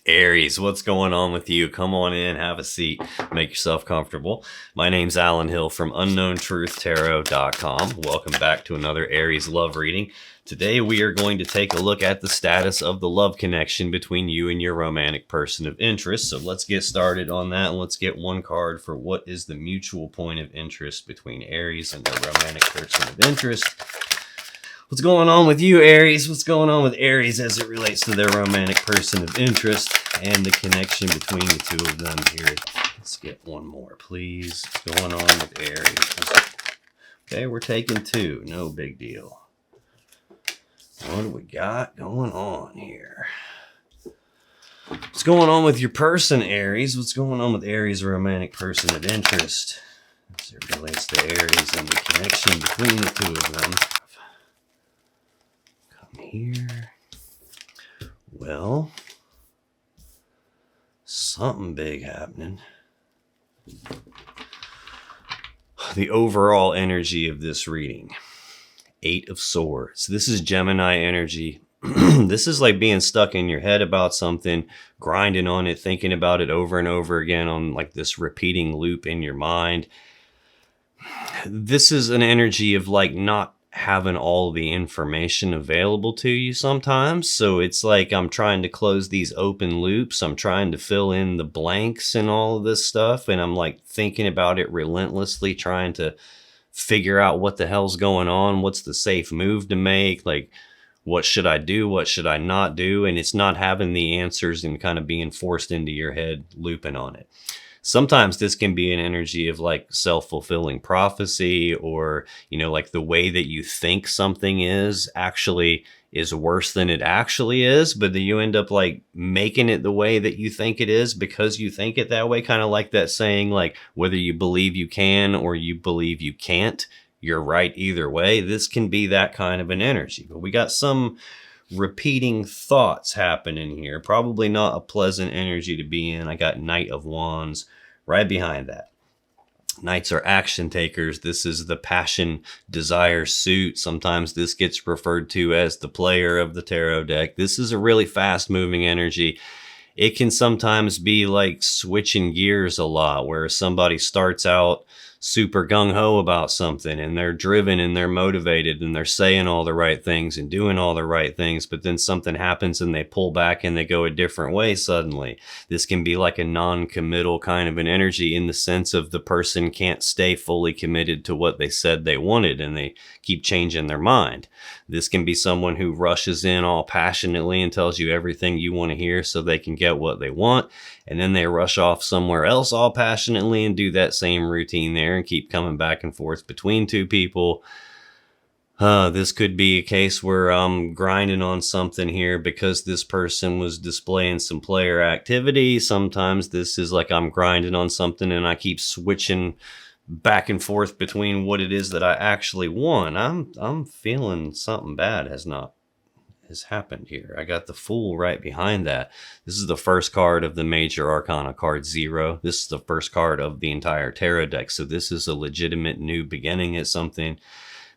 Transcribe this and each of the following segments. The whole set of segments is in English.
Aries, what's going on with you? Come on in, have a seat, make yourself comfortable. My name's Alan Hill from UnknownTruthTarot.com. Welcome back to another Aries love reading. Today we are going to take a look at the status of the love connection between you and your romantic person of interest. So let's get started on that, and let's get one card for what is the mutual point of interest between Aries and their romantic person of interest. What's going on with you, Aries? What's going on with Aries as it relates to their romantic person of interest and the connection between the two of them here? Let's get one more, please. What's going on with Aries? Okay, we're taking two. No big deal. What do we got going on here? What's going on with your person, Aries? What's going on with Aries' romantic person of interest as it relates to Aries and the connection between the two of them? Here. Well, something big happening. The overall energy of this reading, 8 of Swords. This is Gemini energy. This is like being stuck in your head about something, grinding on it, thinking about it over and over again on like this repeating loop in your mind. This is an energy of like not having all the information available to you sometimes. So it's like I'm trying to close these open loops. I'm trying to fill in the blanks and all of this stuff. And I'm like thinking about it relentlessly, trying to figure out what the hell's going on. What's the safe move to make? Like, what should I do? What should I not do? And it's not having the answers and kind of being forced into your head, looping on it. Sometimes this can be an energy of like self-fulfilling prophecy, or, like the way that you think something is actually is worse than it actually is, but then you end up like making it the way that you think it is because you think it that way. Kind of like that saying, like, whether you believe you can or you believe you can't, you're right either way. This can be that kind of an energy, but we got some repeating thoughts happening here. Probably not a pleasant energy to be in. I got Knight of Wands right behind that. Knights are action takers. This is the passion, desire suit. Sometimes this gets referred to as the player of the tarot deck. This is a really fast moving energy. It can sometimes be like switching gears a lot, where somebody starts out super gung-ho about something and they're driven and they're motivated and they're saying all the right things and doing all the right things, but then something happens and they pull back and they go a different way suddenly. This can be like a non-committal kind of an energy, in the sense of the person can't stay fully committed to what they said they wanted and they keep changing their mind. This can be someone who rushes in all passionately and tells you everything you want to hear so they can get what they want, and then they rush off somewhere else all passionately and do that same routine there and keep coming back and forth between two people. This could be a case where I'm grinding on something here because this person was displaying some player activity. Sometimes this is like I'm grinding on something and I keep switching back and forth between what it is that I actually want. I'm feeling something bad has happened here. I got the Fool right behind that. This is the first card of the major arcana, card 0. This is the first card of the entire tarot deck. So this is a legitimate new beginning at something.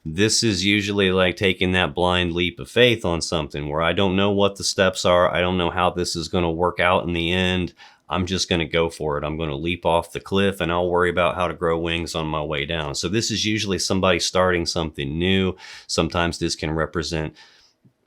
This is usually like taking that blind leap of faith on something where I don't know what the steps are. I don't know how this is going to work out in the end. I'm just going to go for it. I'm going to leap off the cliff and I'll worry about how to grow wings on my way down. So this is usually somebody starting something new. Sometimes this can represent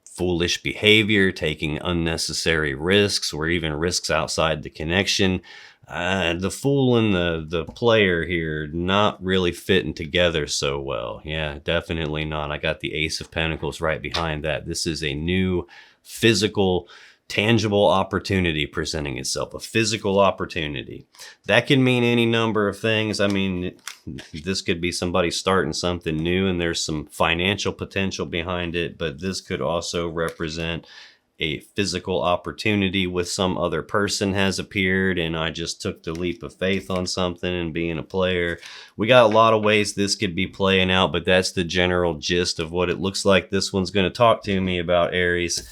foolish behavior, taking unnecessary risks, or even risks outside the connection. The Fool and the player here not really fitting together so well. Yeah, definitely not. I got the Ace of Pentacles right behind that. This is a new physical, tangible opportunity presenting itself, a physical opportunity. That can mean any number of things. I mean, this could be somebody starting something new and there's some financial potential behind it, but this could also represent a physical opportunity with some other person has appeared and I just took the leap of faith on something and being a player. We got a lot of ways this could be playing out, but that's the general gist of what it looks like this one's going to talk to me about, Aries.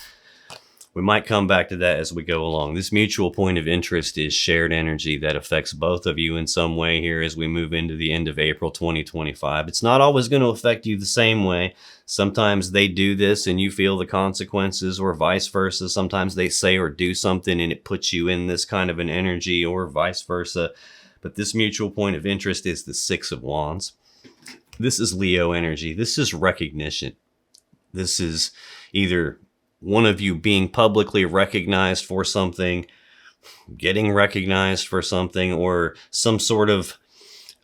We might come back to that as we go along. This mutual point of interest is shared energy that affects both of you in some way here as we move into the end of April 2025. It's not always going to affect you the same way. Sometimes they do this and you feel the consequences, or vice versa. Sometimes they say or do something and it puts you in this kind of an energy, or vice versa. But this mutual point of interest is the Six of Wands. This is Leo energy. This is recognition. This is either one of you being publicly recognized for something, getting recognized for something, or some sort of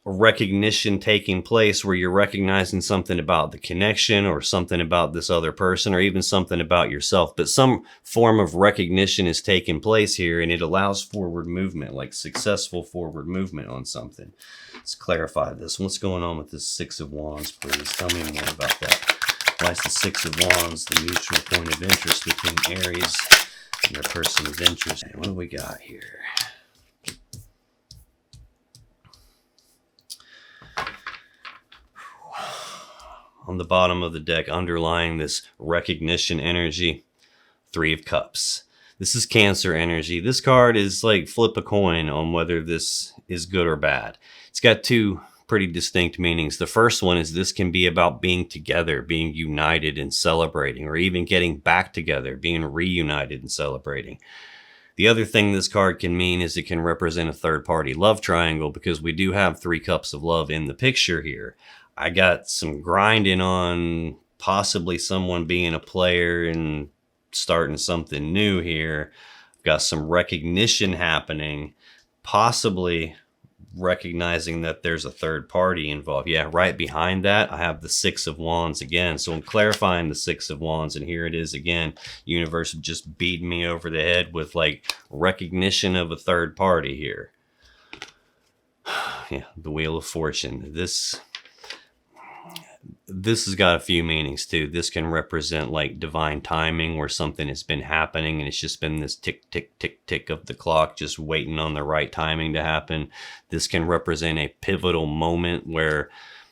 recognition taking place where you're recognizing something about the connection, or something about this other person, or even something about yourself. But some form of recognition is taking place here, and it allows forward movement, like successful forward movement on something. Let's clarify this. What's going on with this Six of Wands, please? Tell me more about that. Why is the Six of Wands the mutual point of interest between Aries and their person of interest? And what do we got here? On the bottom of the deck, underlying this recognition energy, Three of Cups. This is Cancer energy. This card is like flip a coin on whether this is good or bad. It's got two pretty distinct meanings. The first one is this can be about being together, being united and celebrating, or even getting back together, being reunited and celebrating. The other thing this card can mean is it can represent a third-party love triangle, because we do have Three Cups of Love in the picture here. I got some grinding on possibly someone being a player and starting something new here. I've got some recognition happening, possibly recognizing that there's a third party involved. Yeah, right behind that, I have the Six of Wands again. So I'm clarifying the Six of Wands, and here it is again. Universe just beating me over the head with like recognition of a third party here. Yeah, the Wheel of Fortune. This has got a few meanings too. This can represent like divine timing, where something has been happening and it's just been this tick, tick, tick, tick of the clock, just waiting on the right timing to happen. This can represent a pivotal moment where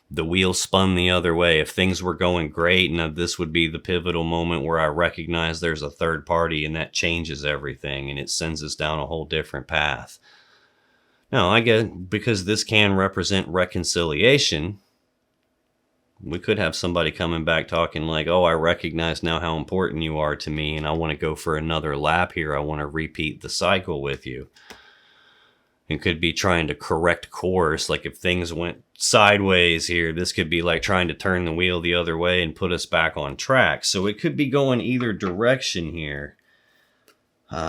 the wheel spun the other way. If things were going great, now this would be the pivotal moment where I recognize there's a third party, and that changes everything and it sends us down a whole different path. Now, I get, because this can represent reconciliation, we could have somebody coming back talking like, oh, I recognize now how important you are to me, and I want to go for another lap here. I want to repeat the cycle with you. It could be trying to correct course. Like if things went sideways here, this could be like trying to turn the wheel the other way and put us back on track. So it could be going either direction here. When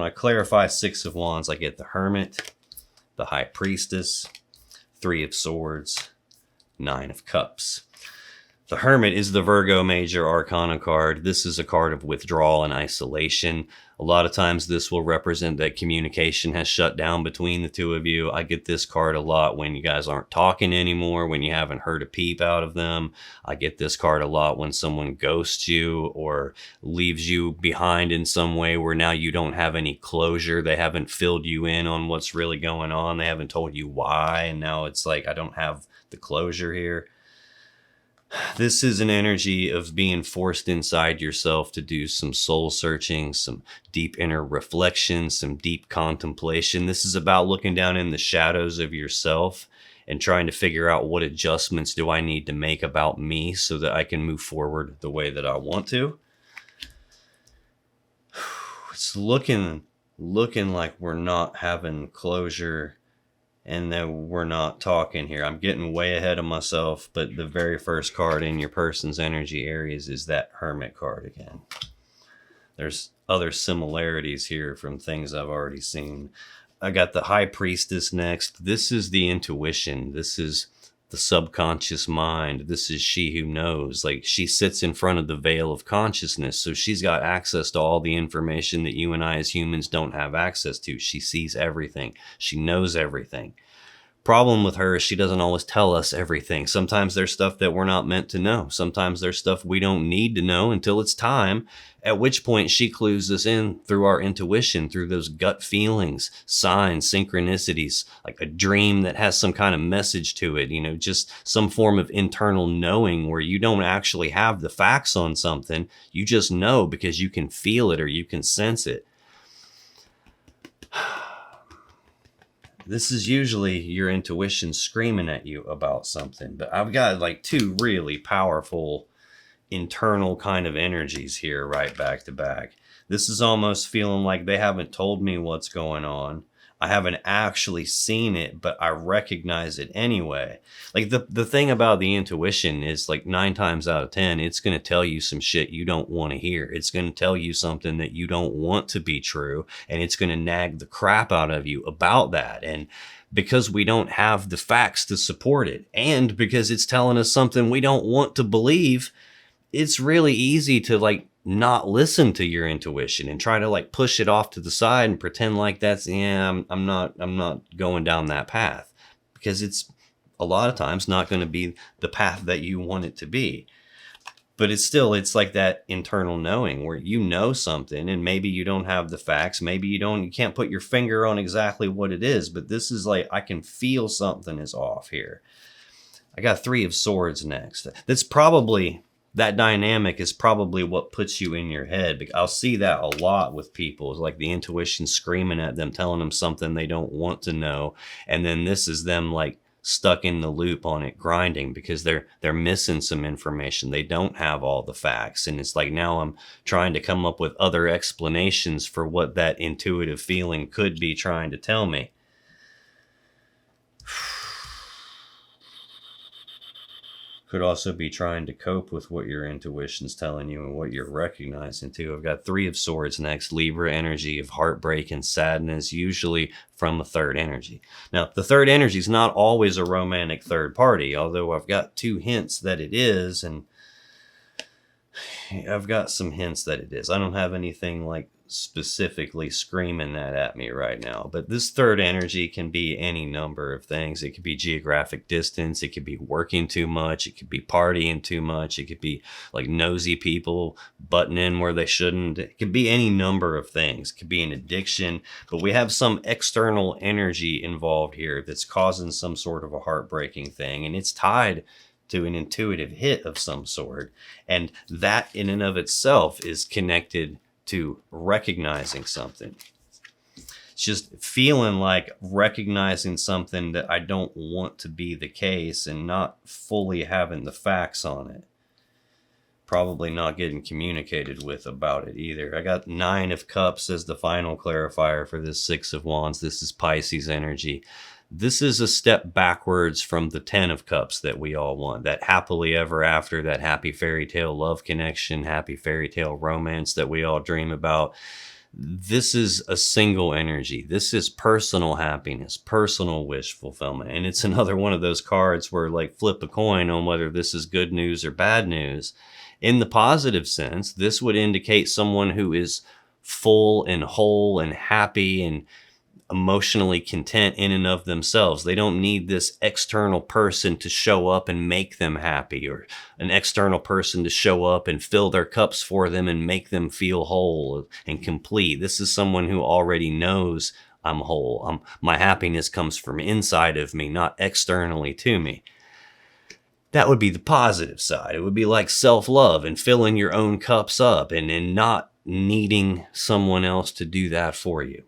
I clarify Six of Wands, I get the Hermit, the High Priestess, Three of Swords, Nine of Cups. The Hermit is the Virgo Major Arcana card. This is a card of withdrawal and isolation. A lot of times this will represent that communication has shut down between the two of you. I get this card a lot when you guys aren't talking anymore, when you haven't heard a peep out of them. I get this card a lot when someone ghosts you or leaves you behind in some way where now you don't have any closure. They haven't filled you in on what's really going on. They haven't told you why, and now it's like I don't have the closure here. This is an energy of being forced inside yourself to do some soul searching, some deep inner reflection, some deep contemplation. This is about looking down in the shadows of yourself and trying to figure out what adjustments do I need to make about me so that I can move forward the way that I want to. It's looking like we're not having closure and that we're not talking here. I'm getting way ahead of myself, but the very first card in your person's energy, Aries, is that Hermit card again. There's other similarities here from things I've already seen. I got the High Priestess next. This is the intuition. This is the subconscious mind. This is she who knows. Like, she sits in front of the veil of consciousness, so she's got access to all the information that you and I as humans don't have access to. She sees everything. She knows everything. Problem with her is she doesn't always tell us everything. Sometimes there's stuff that we're not meant to know. Sometimes there's stuff we don't need to know until it's time, at which point she clues us in through our intuition, through those gut feelings, signs, synchronicities, like a dream that has some kind of message to it, just some form of internal knowing where you don't actually have the facts on something. You just know because you can feel it or you can sense it. This is usually your intuition screaming at you about something, but I've got like two really powerful internal kind of energies here right back to back. This is almost feeling like they haven't told me what's going on. I haven't actually seen it, but I recognize it anyway. Like the thing about the intuition is like 9 times out of 10, it's going to tell you some shit you don't want to hear. It's going to tell you something that you don't want to be true. And it's going to nag the crap out of you about that. And because we don't have the facts to support it, and because it's telling us something we don't want to believe, it's really easy to like not listen to your intuition and try to like push it off to the side and pretend like that's, I'm not going down that path, because it's a lot of times not going to be the path that you want it to be. But it's like that internal knowing where you know something and maybe you don't have the facts. Maybe you can't put your finger on exactly what it is, but this is like, I can feel something is off here. I got 3 of Swords next. That dynamic is probably what puts you in your head. I'll see that a lot with people. It's like the intuition screaming at them, telling them something they don't want to know. And then this is them like stuck in the loop on it, grinding because they're missing some information. They don't have all the facts. And it's like, now I'm trying to come up with other explanations for what that intuitive feeling could be trying to tell me. Could also be trying to cope with what your intuition's telling you and what you're recognizing too. I've got 3 of Swords next. Libra energy of heartbreak and sadness, usually from a third energy. Now, the third energy is not always a romantic third party, although I've got 2 hints that it is, and I've got some hints that it is. I don't have anything like specifically screaming that at me right now, but this third energy can be any number of things. It could be geographic distance, it could be working too much, it could be partying too much, it could be like nosy people butting in where they shouldn't. It could be any number of things. It could be an addiction, but we have some external energy involved here that's causing some sort of a heartbreaking thing, and it's tied to an intuitive hit of some sort, and that in and of itself is connected to recognizing something. It's just feeling like recognizing something that I don't want to be the case and not fully having the facts on it. Probably not getting communicated with about it either. I got 9 of Cups as the final clarifier for this 6 of Wands. This is Pisces energy. This is a step backwards from the 10 of Cups that we all want. That happily ever after, that happy fairy tale love connection, happy fairy tale romance that we all dream about. This is a single energy. This is personal happiness, personal wish fulfillment. And it's another one of those cards where like flip a coin on whether this is good news or bad news. In the positive sense, this would indicate someone who is full and whole and happy and emotionally content in and of themselves. They don't need this external person to show up and make them happy, or an external person to show up and fill their cups for them and make them feel whole and complete. This is someone who already knows I'm whole. My happiness comes from inside of me, not externally to me. That would be the positive side. It would be like self-love and filling your own cups up and not needing someone else to do that for you.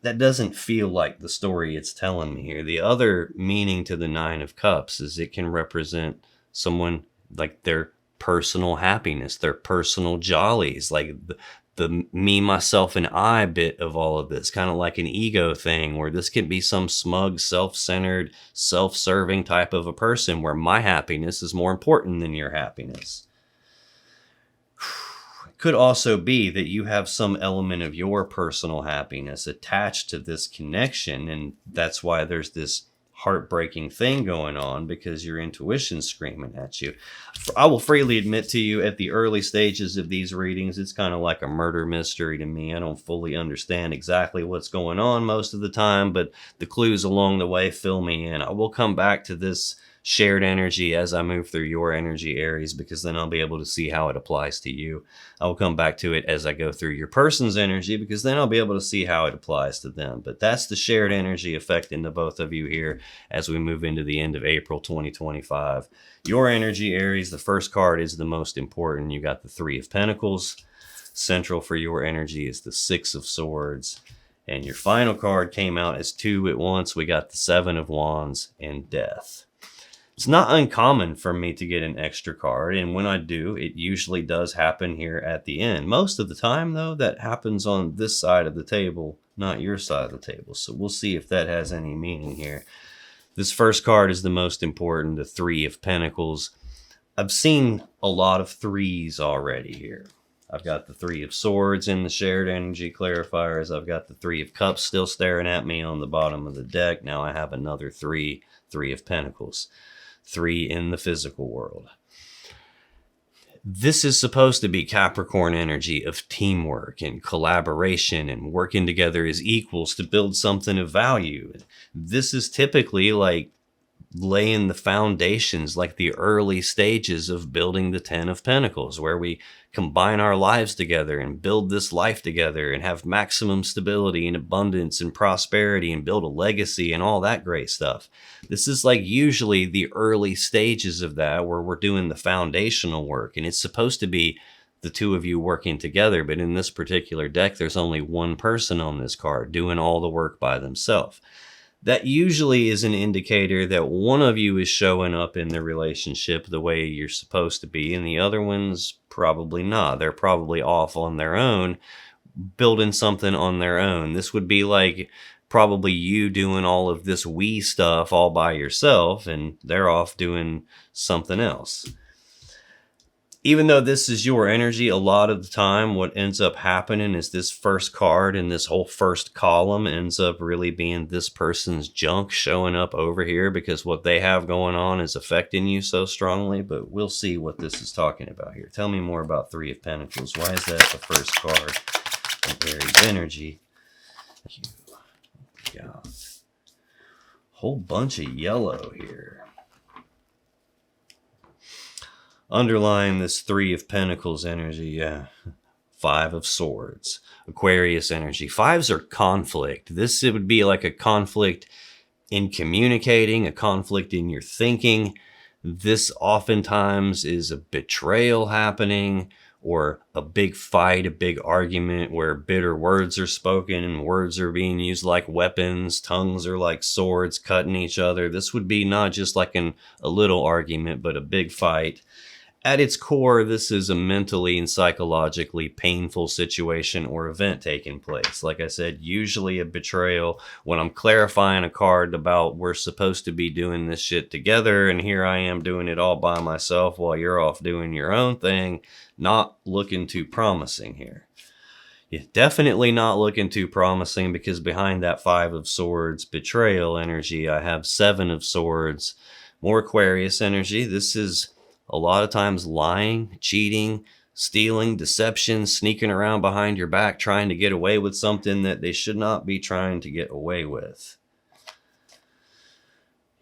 That doesn't feel like the story it's telling me here. The other meaning to the 9 of Cups is it can represent someone like their personal happiness, their personal jollies, like the me, myself, and I bit of all of this, kind of like an ego thing where this can be some smug, self-centered, self-serving type of a person where my happiness is more important than your happiness. Could also be that you have some element of your personal happiness attached to this connection, and that's why there's this heartbreaking thing going on because your intuition's screaming at you. I will freely admit to you, at the early stages of these readings, it's kind of like a murder mystery to me. I don't fully understand exactly what's going on most of the time, but the clues along the way fill me in. I will come back to this shared energy as I move through your energy, Aries, because then I'll be able to see how it applies to you. I will come back to it as I go through your person's energy, because then I'll be able to see how it applies to them. But that's the shared energy affecting the both of you here as we move into the end of April 2025. Your energy, Aries, the first card is the most important. You got the Three of Pentacles. Central for your energy is the Six of Swords. And your final card came out as two at once. We got the Seven of Wands and Death. It's not uncommon for me to get an extra card, and when I do, it usually does happen here at the end. Most of the time, though, that happens on this side of the table, not your side of the table. So we'll see if that has any meaning here. This first card is the most important, the Three of Pentacles. I've seen a lot of threes already here. I've got the Three of Swords in the shared energy clarifiers. I've got the Three of Cups still staring at me on the bottom of the deck. Now I have another Three of Pentacles. Three in the physical world. This is supposed to be Capricorn energy of teamwork and collaboration and working together as equals to build something of value. This is typically like laying the foundations, like the early stages of building the Ten of Pentacles, where we combine our lives together and build this life together and have maximum stability and abundance and prosperity and build a legacy and all that great stuff. This is like usually the early stages of that, where we're doing the foundational work, and it's supposed to be the two of you working together. But in this particular deck, there's only one person on this card doing all the work by themselves. That usually is an indicator that one of you is showing up in the relationship the way you're supposed to be, and the other one's probably not. They're probably off on their own, building something on their own. This would be like probably you doing all of this we stuff all by yourself, and they're off doing something else. Even though this is your energy, a lot of the time what ends up happening is this first card and this whole first column ends up really being this person's junk showing up over here, because what they have going on is affecting you so strongly. But we'll see what this is talking about here. Tell me more about Three of Pentacles. Why is that the first card of Aries energy? Yeah. Whole bunch of yellow here. Underlying this Three of Pentacles energy, yeah. Five of Swords, Aquarius energy. Fives are conflict. This it would be like a conflict in communicating, a conflict in your thinking. This oftentimes is a betrayal happening, or a big fight, a big argument where bitter words are spoken and words are being used like weapons. Tongues are like swords cutting each other. This would be not just like a little argument, but a big fight. At its core, this is a mentally and psychologically painful situation or event taking place. Like I said, usually a betrayal. When I'm clarifying a card about we're supposed to be doing this shit together, and here I am doing it all by myself while you're off doing your own thing, not looking too promising here. Yeah, definitely not looking too promising, because behind that Five of Swords betrayal energy, I have Seven of Swords, more Aquarius energy. This is a lot of times lying, cheating, stealing, deception, sneaking around behind your back, trying to get away with something that they should not be trying to get away with.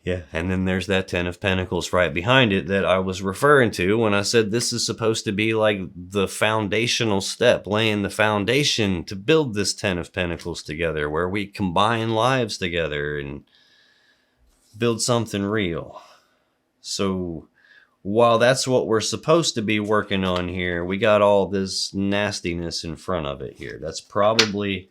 Yeah, and then there's that Ten of Pentacles right behind it that I was referring to when I said this is supposed to be like the foundational step, laying the foundation to build this Ten of Pentacles together, where we combine lives together and build something real. So while that's what we're supposed to be working on here, we got all this nastiness in front of it here. That's probably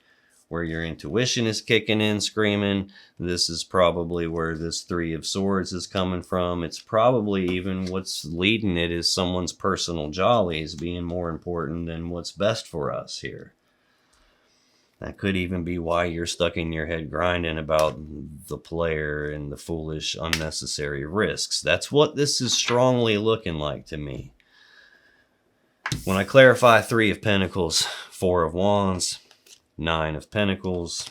where your intuition is kicking in, screaming. This is probably where this Three of Swords is coming from. It's probably even what's leading it is someone's personal jollies being more important than what's best for us here. That could even be why you're stuck in your head grinding about the player and the foolish, unnecessary risks. That's what this is strongly looking like to me. When I clarify Three of Pentacles, Four of Wands, Nine of Pentacles,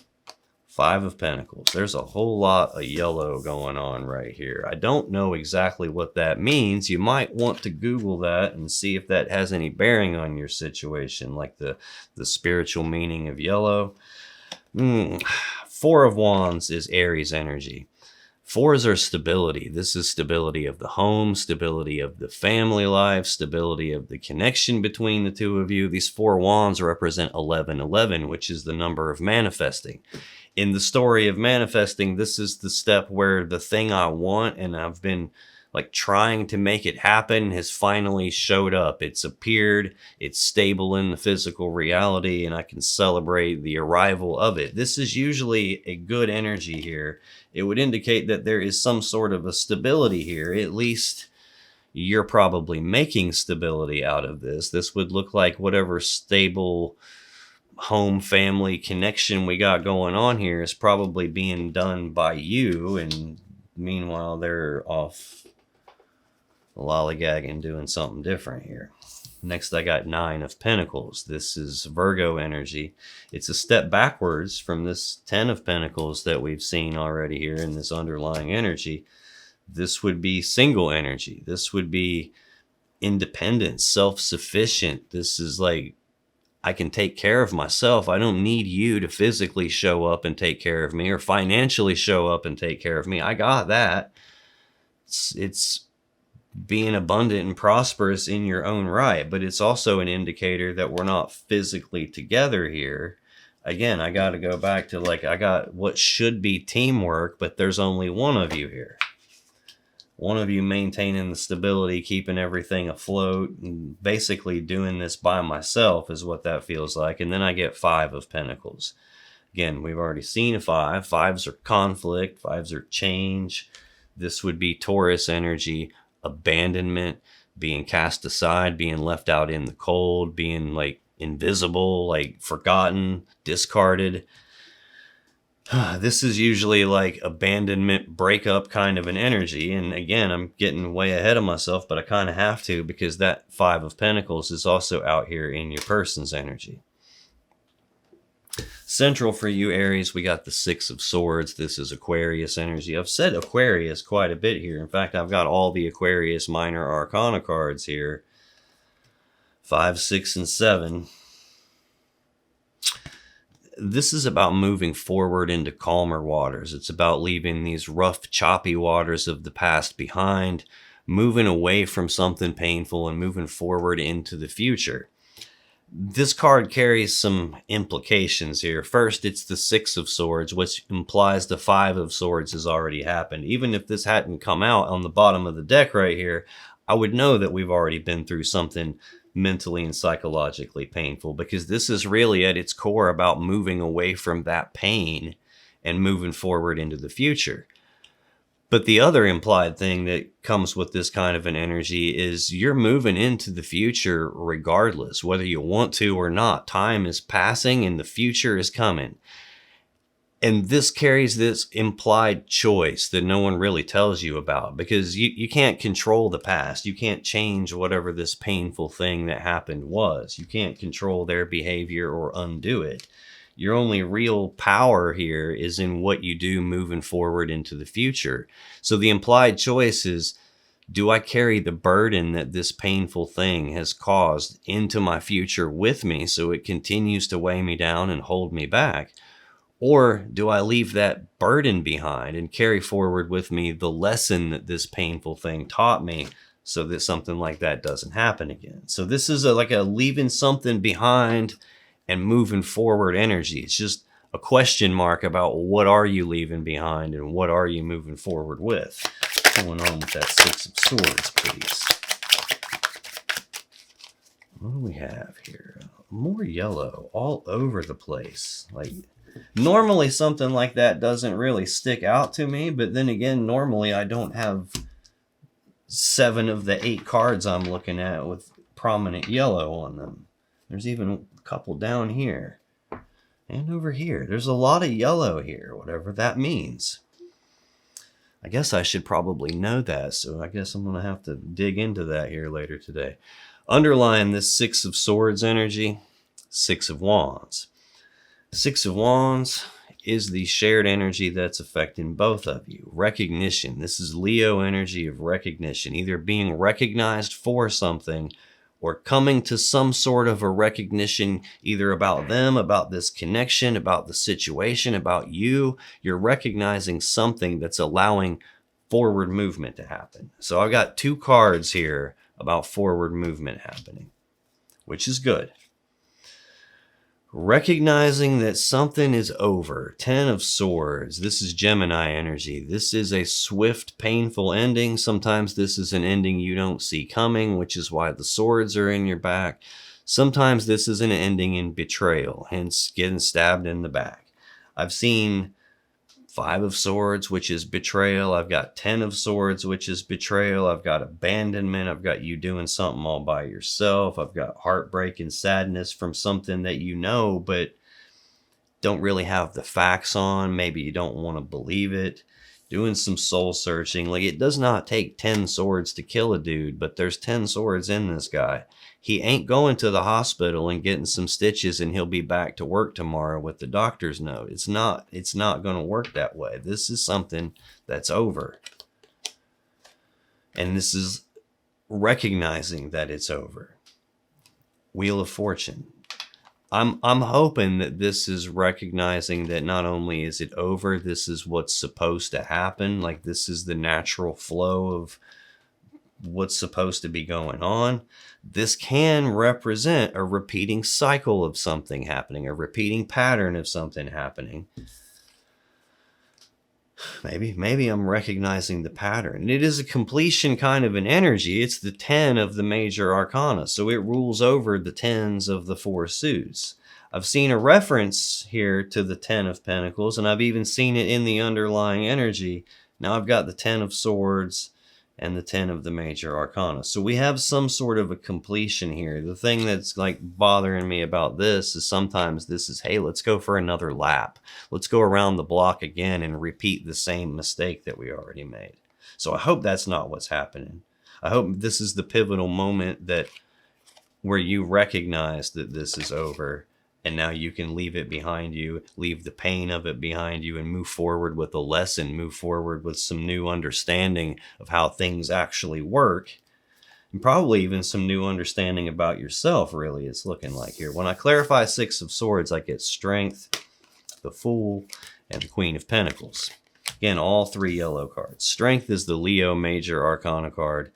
Five of Pentacles. There's a whole lot of yellow going on right here. I don't know exactly what that means. You might want to Google that and see if that has any bearing on your situation, like the spiritual meaning of yellow. Four of Wands is Aries energy. Fours are stability. This is stability of the home, stability of the family life, stability of the connection between the two of you. These four wands represent 1111, which is the number of manifesting. In the story of manifesting, this is the step where the thing I want and I've been like trying to make it happen has finally showed up. It's appeared, it's stable in the physical reality, and I can celebrate the arrival of it. This is usually a good energy here. It would indicate that there is some sort of a stability here. At least you're probably making stability out of this. This would look like whatever stable home family connection we got going on here is probably being done by you, and meanwhile they're off lollygagging doing something different here. Next, I got Nine of Pentacles. This is Virgo energy. It's a step backwards from this Ten of Pentacles that we've seen already here in this underlying energy. This would be single energy. This would be independent, self-sufficient. This is like, I can take care of myself. I don't need you to physically show up and take care of me or financially show up and take care of me. I got that. It's being abundant and prosperous in your own right, but it's also an indicator that we're not physically together here. Again, I got to go back to like, I got what should be teamwork, but there's only one of you here. One of you maintaining the stability, keeping everything afloat, and basically doing this by myself is what that feels like. And then I get Five of Pentacles. Again, we've already seen a five. Fives are conflict. Fives are change. This would be Taurus energy, abandonment, being cast aside, being left out in the cold, being like invisible, like forgotten, discarded. This is usually like abandonment, breakup kind of an energy. And again, I'm getting way ahead of myself, but I kind of have to, because that Five of Pentacles is also out here in your person's energy. Central for you, Aries, we got the Six of Swords. This is Aquarius energy. I've said Aquarius quite a bit here. In fact, I've got all the Aquarius minor arcana cards here. 5, 6, and 7. This is about moving forward into calmer waters. It's about leaving these rough, choppy waters of the past behind, moving away from something painful and moving forward into the future. This card carries some implications here. First, it's the Six of Swords, which implies the Five of Swords has already happened. Even if this hadn't come out on the bottom of the deck right here, I would know that we've already been through something mentally and psychologically painful, because this is really at its core about moving away from that pain and moving forward into the future. But the other implied thing that comes with this kind of an energy is you're moving into the future regardless, whether you want to or not. Time is passing and the future is coming. And this carries this implied choice that no one really tells you about, because you can't control the past. You can't change whatever this painful thing that happened was. You can't control their behavior or undo it. Your only real power here is in what you do moving forward into the future. So the implied choice is, do I carry the burden that this painful thing has caused into my future with me so it continues to weigh me down and hold me back? Or do I leave that burden behind and carry forward with me the lesson that this painful thing taught me so that something like that doesn't happen again? So this is like a leaving something behind and moving forward energy. It's just a question mark about what are you leaving behind and what are you moving forward with. What's going on with that Six of Swords, please? What do we have here? More yellow all over the place. Like, normally something like that doesn't really stick out to me, but then again, normally I don't have 7 of the 8 cards I'm looking at with prominent yellow on them. There's even a couple down here and over here. There's a lot of yellow here, whatever that means. I guess I should probably know that, so I guess I'm going to have to dig into that here later today. Underlying this Six of Swords energy, Six of Wands. Six of Wands, is the shared energy that's affecting both of you. Recognition. This is Leo energy of recognition, either being recognized for something or coming to some sort of a recognition, either about them, about this connection, about the situation, about you. You're recognizing something that's allowing forward movement to happen. So I've got 2 cards here about forward movement happening, which is good. Recognizing that something is over. 10 of Swords. This is Gemini energy. This is a swift, painful ending. Sometimes this is an ending you don't see coming, which is why the swords are in your back. Sometimes this is an ending in betrayal, hence getting stabbed in the back. I've seen 5 of Swords, which is betrayal. I've got 10 of Swords, which is betrayal. I've got abandonment. I've got you doing something all by yourself. I've got heartbreak and sadness from something that you know, but don't really have the facts on. Maybe you don't want to believe it. Doing some soul searching. Like, it does not take 10 swords to kill a dude, but there's 10 swords in this guy. He ain't going to the hospital and getting some stitches and he'll be back to work tomorrow with the doctor's note. It's not going to work that way. This is something that's over. And this is recognizing that it's over. Wheel of Fortune. I'm hoping that this is recognizing that not only is it over, this is what's supposed to happen. Like, this is the natural flow of what's supposed to be going on. This can represent a repeating cycle of something happening, a repeating pattern of something happening. Maybe I'm recognizing the pattern. It is a completion kind of an energy. It's the 10 of the major arcana, so it rules over the 10s of the 4 suits. I've seen a reference here to the 10 of Pentacles, and I've even seen it in the underlying energy. Now I've got the 10 of Swords and the 10 of the major arcana. So we have some sort of a completion here. The thing that's like bothering me about this is sometimes this is, hey, let's go for another lap. Let's go around the block again and repeat the same mistake that we already made. So I hope that's not what's happening. I hope this is the pivotal moment that where you recognize that this is over. And now you can leave it behind you, leave the pain of it behind you, and move forward with a lesson, move forward with some new understanding of how things actually work, and probably even some new understanding about yourself, really, it's looking like here. When I clarify 6 of Swords, I get Strength, the Fool, and the Queen of Pentacles. Again, all 3 yellow cards. Strength is the Leo Major Arcana card.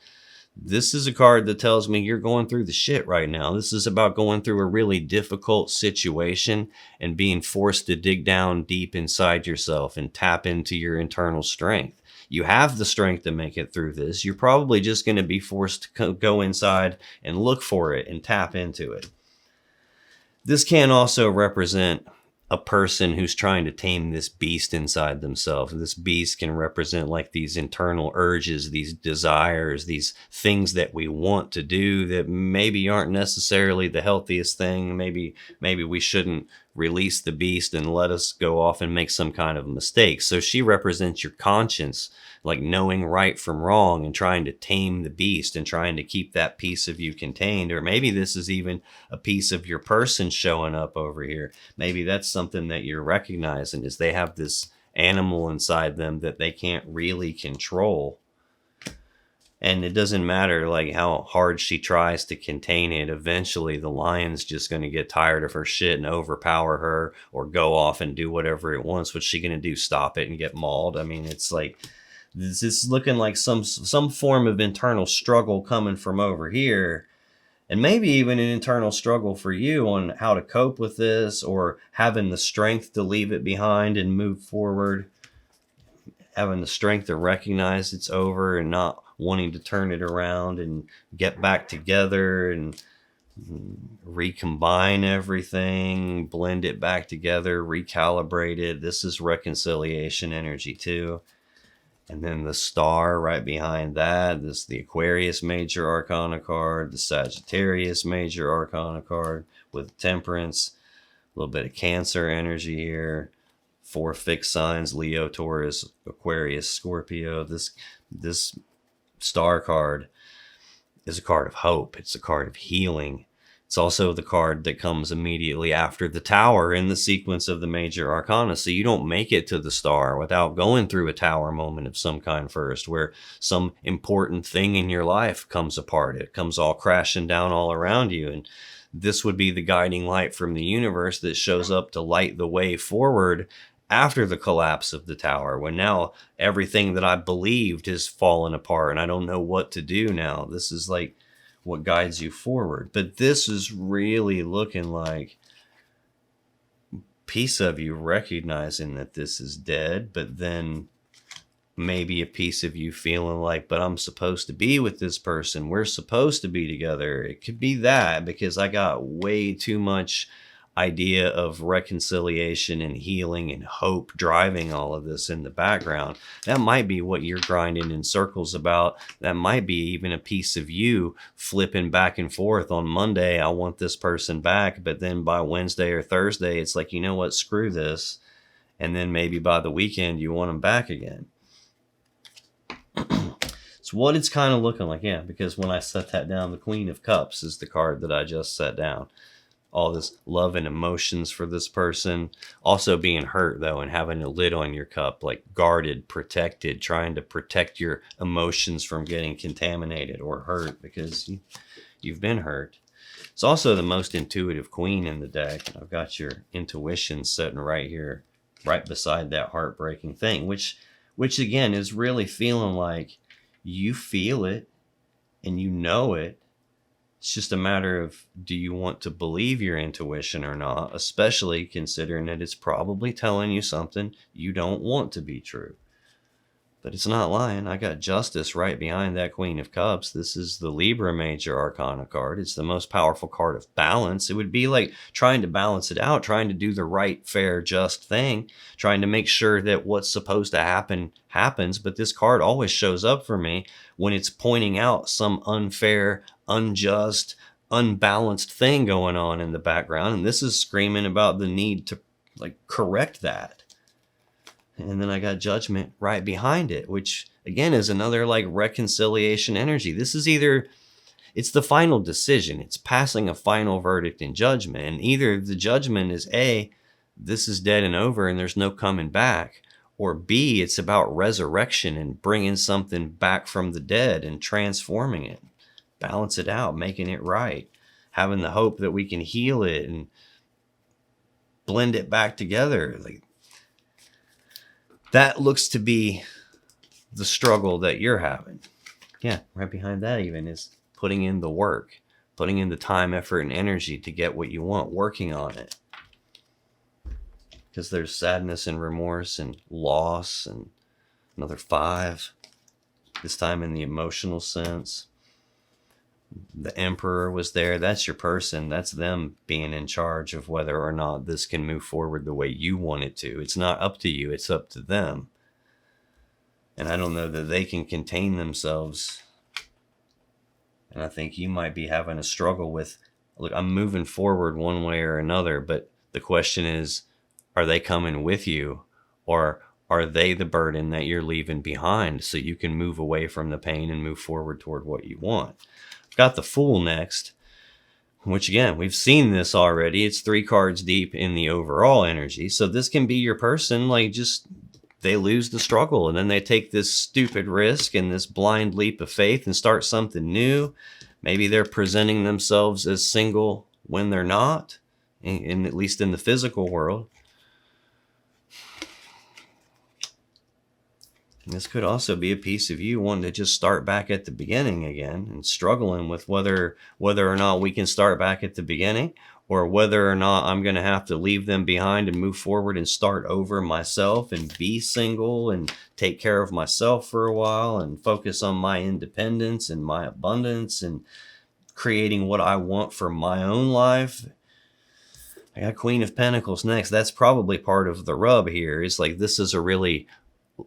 This is a card that tells me you're going through the shit right now. This is about going through a really difficult situation and being forced to dig down deep inside yourself and tap into your internal strength. You have the strength to make it through this. You're probably just going to be forced to go inside and look for it and tap into it. This can also represent a person who's trying to tame this beast inside themselves. This beast can represent like these internal urges, these desires, these things that we want to do that maybe aren't necessarily the healthiest thing. Maybe we shouldn't release the beast and let us go off and make some kind of mistake. So she represents your conscience, like knowing right from wrong and trying to tame the beast and trying to keep that piece of you contained. Or maybe this is even a piece of your person showing up over here. Maybe that's something that you're recognizing, is they have this animal inside them that they can't really control. And it doesn't matter like how hard she tries to contain it. Eventually the lion's just going to get tired of her shit and overpower her, or go off and do whatever it wants. What's she going to do? Stop it and get mauled? I mean, it's like, this is looking like some form of internal struggle coming from over here. And maybe even an internal struggle for you on how to cope with this, or having the strength to leave it behind and move forward. Having the strength to recognize it's over and not wanting to turn it around and get back together and recombine everything, blend it back together, recalibrate it. This is reconciliation energy too. And then the star right behind that, this is the Aquarius Major Arcana card, the Sagittarius Major Arcana card with Temperance, a little bit of Cancer energy here. 4 fixed signs: Leo, Taurus, Aquarius, Scorpio. This star card is a card of hope. It's a card of healing. It's It's also the card that comes immediately after the Tower in the sequence of the major arcana. So you don't make it to the Star without going through a Tower moment of some kind first, where some important thing in your life comes apart. It comes all crashing down all around you. And this would be the guiding light from the universe that shows up to light the way forward after the collapse of the Tower, when now everything that I believed has fallen apart and I don't know what to do now. This is like what guides you forward. But this is really looking like piece of you recognizing that this is dead, but then maybe a piece of you feeling like, but I'm supposed to be with this person. We're supposed to be together. It could be that, because I got way too much idea of reconciliation and healing and hope driving all of this in the background. That might be what you're grinding in circles about. That might be even a piece of you flipping back and forth. On Monday, I want this person back, but then by Wednesday or Thursday, it's like, you know what, screw this. And then maybe by the weekend, you want them back again. It's what it's kind of looking like, yeah, because when I set that down, the Queen of Cups is the card that I just set down. All this love and emotions for this person. Also being hurt, though, and having a lid on your cup, like guarded, protected, trying to protect your emotions from getting contaminated or hurt because you've been hurt. It's also the most intuitive queen in the deck. I've got your intuition sitting right here, right beside that heartbreaking thing, which again is really feeling like you feel it and you know it. It's just a matter of, do you want to believe your intuition or not, especially considering that it's probably telling you something you don't want to be true. But it's not lying. I got Justice right behind that Queen of Cups. This is the Libra Major Arcana card. It's the most powerful card of balance. It would be like trying to balance it out, trying to do the right, fair, just thing, trying to make sure that what's supposed to happen happens. But this card always shows up for me when it's pointing out some unfair, unjust, unbalanced thing going on in the background. And this is screaming about the need to like correct that. And then I got Judgment right behind it, which again is another like reconciliation energy. This is either, it's the final decision. It's passing a final verdict in judgment. And either the judgment is A, this is dead and over and there's no coming back, or B, it's about resurrection and bringing something back from the dead and transforming it, balance it out, making it right, having the hope that we can heal it and blend it back together. Like, that looks to be the struggle that you're having. Yeah, right behind that even is putting in the work, putting in the time, effort, and energy to get what you want, working on it. Because there's sadness and remorse and loss, and another 5, this time in the emotional sense. The Emperor was there. That's your person. That's them being in charge of whether or not this can move forward the way you want it to. It's not up to you. It's up to them. And I don't know that they can contain themselves. And I think you might be having a struggle with, look, I'm moving forward one way or another, but the question is, are they coming with you, or are they the burden that you're leaving behind so you can move away from the pain and move forward toward what you want? Got the Fool next, which again, we've seen this already. It's 3 cards deep in the overall energy. So this can be your person, like just they lose the struggle and then they take this stupid risk and this blind leap of faith and start something new. Maybe they're presenting themselves as single when they're not, at least in the physical world. This could also be a piece of you wanting to just start back at the beginning again and struggling with whether or not we can start back at the beginning, or whether or not I'm going to have to leave them behind and move forward and start over myself and be single and take care of myself for a while and focus on my independence and my abundance and creating what I want for my own life. I got Queen of Pentacles next. That's probably part of the rub here. It's like this is a really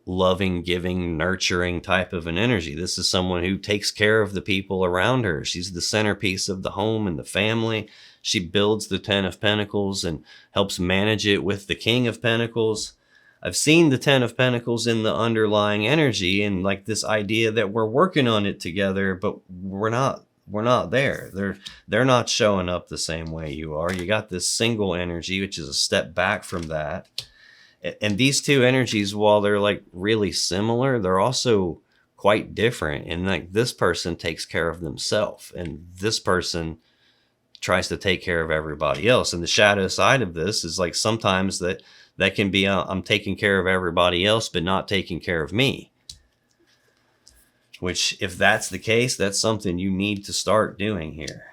loving, giving, nurturing type of an energy. This is someone who takes care of the people around her. She's the centerpiece of the home and the family. She builds the 10 of Pentacles and helps manage it with the King of Pentacles. I've seen the 10 of Pentacles in the underlying energy and like this idea that we're working on it together, but we're not we're not there. They're not showing up the same way you are. You got this single energy, which is a step back from that. And these two energies, while they're like really similar, they're also quite different. And like this person takes care of themselves, and this person tries to take care of everybody else. And the shadow side of this is like sometimes that can be I'm taking care of everybody else, but not taking care of me. Which, if that's the case, that's something you need to start doing here.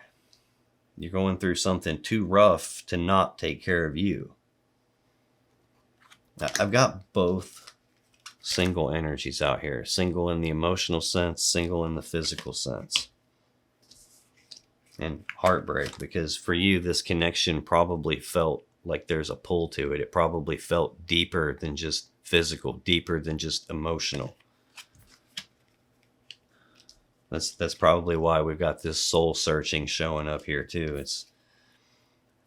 You're going through something too rough to not take care of you. Now, I've got both single energies out here. Single in the emotional sense, single in the physical sense. And heartbreak, because for you, this connection probably felt like there's a pull to it. It probably felt deeper than just physical, deeper than just emotional. That's probably why we've got this soul searching showing up here too. It's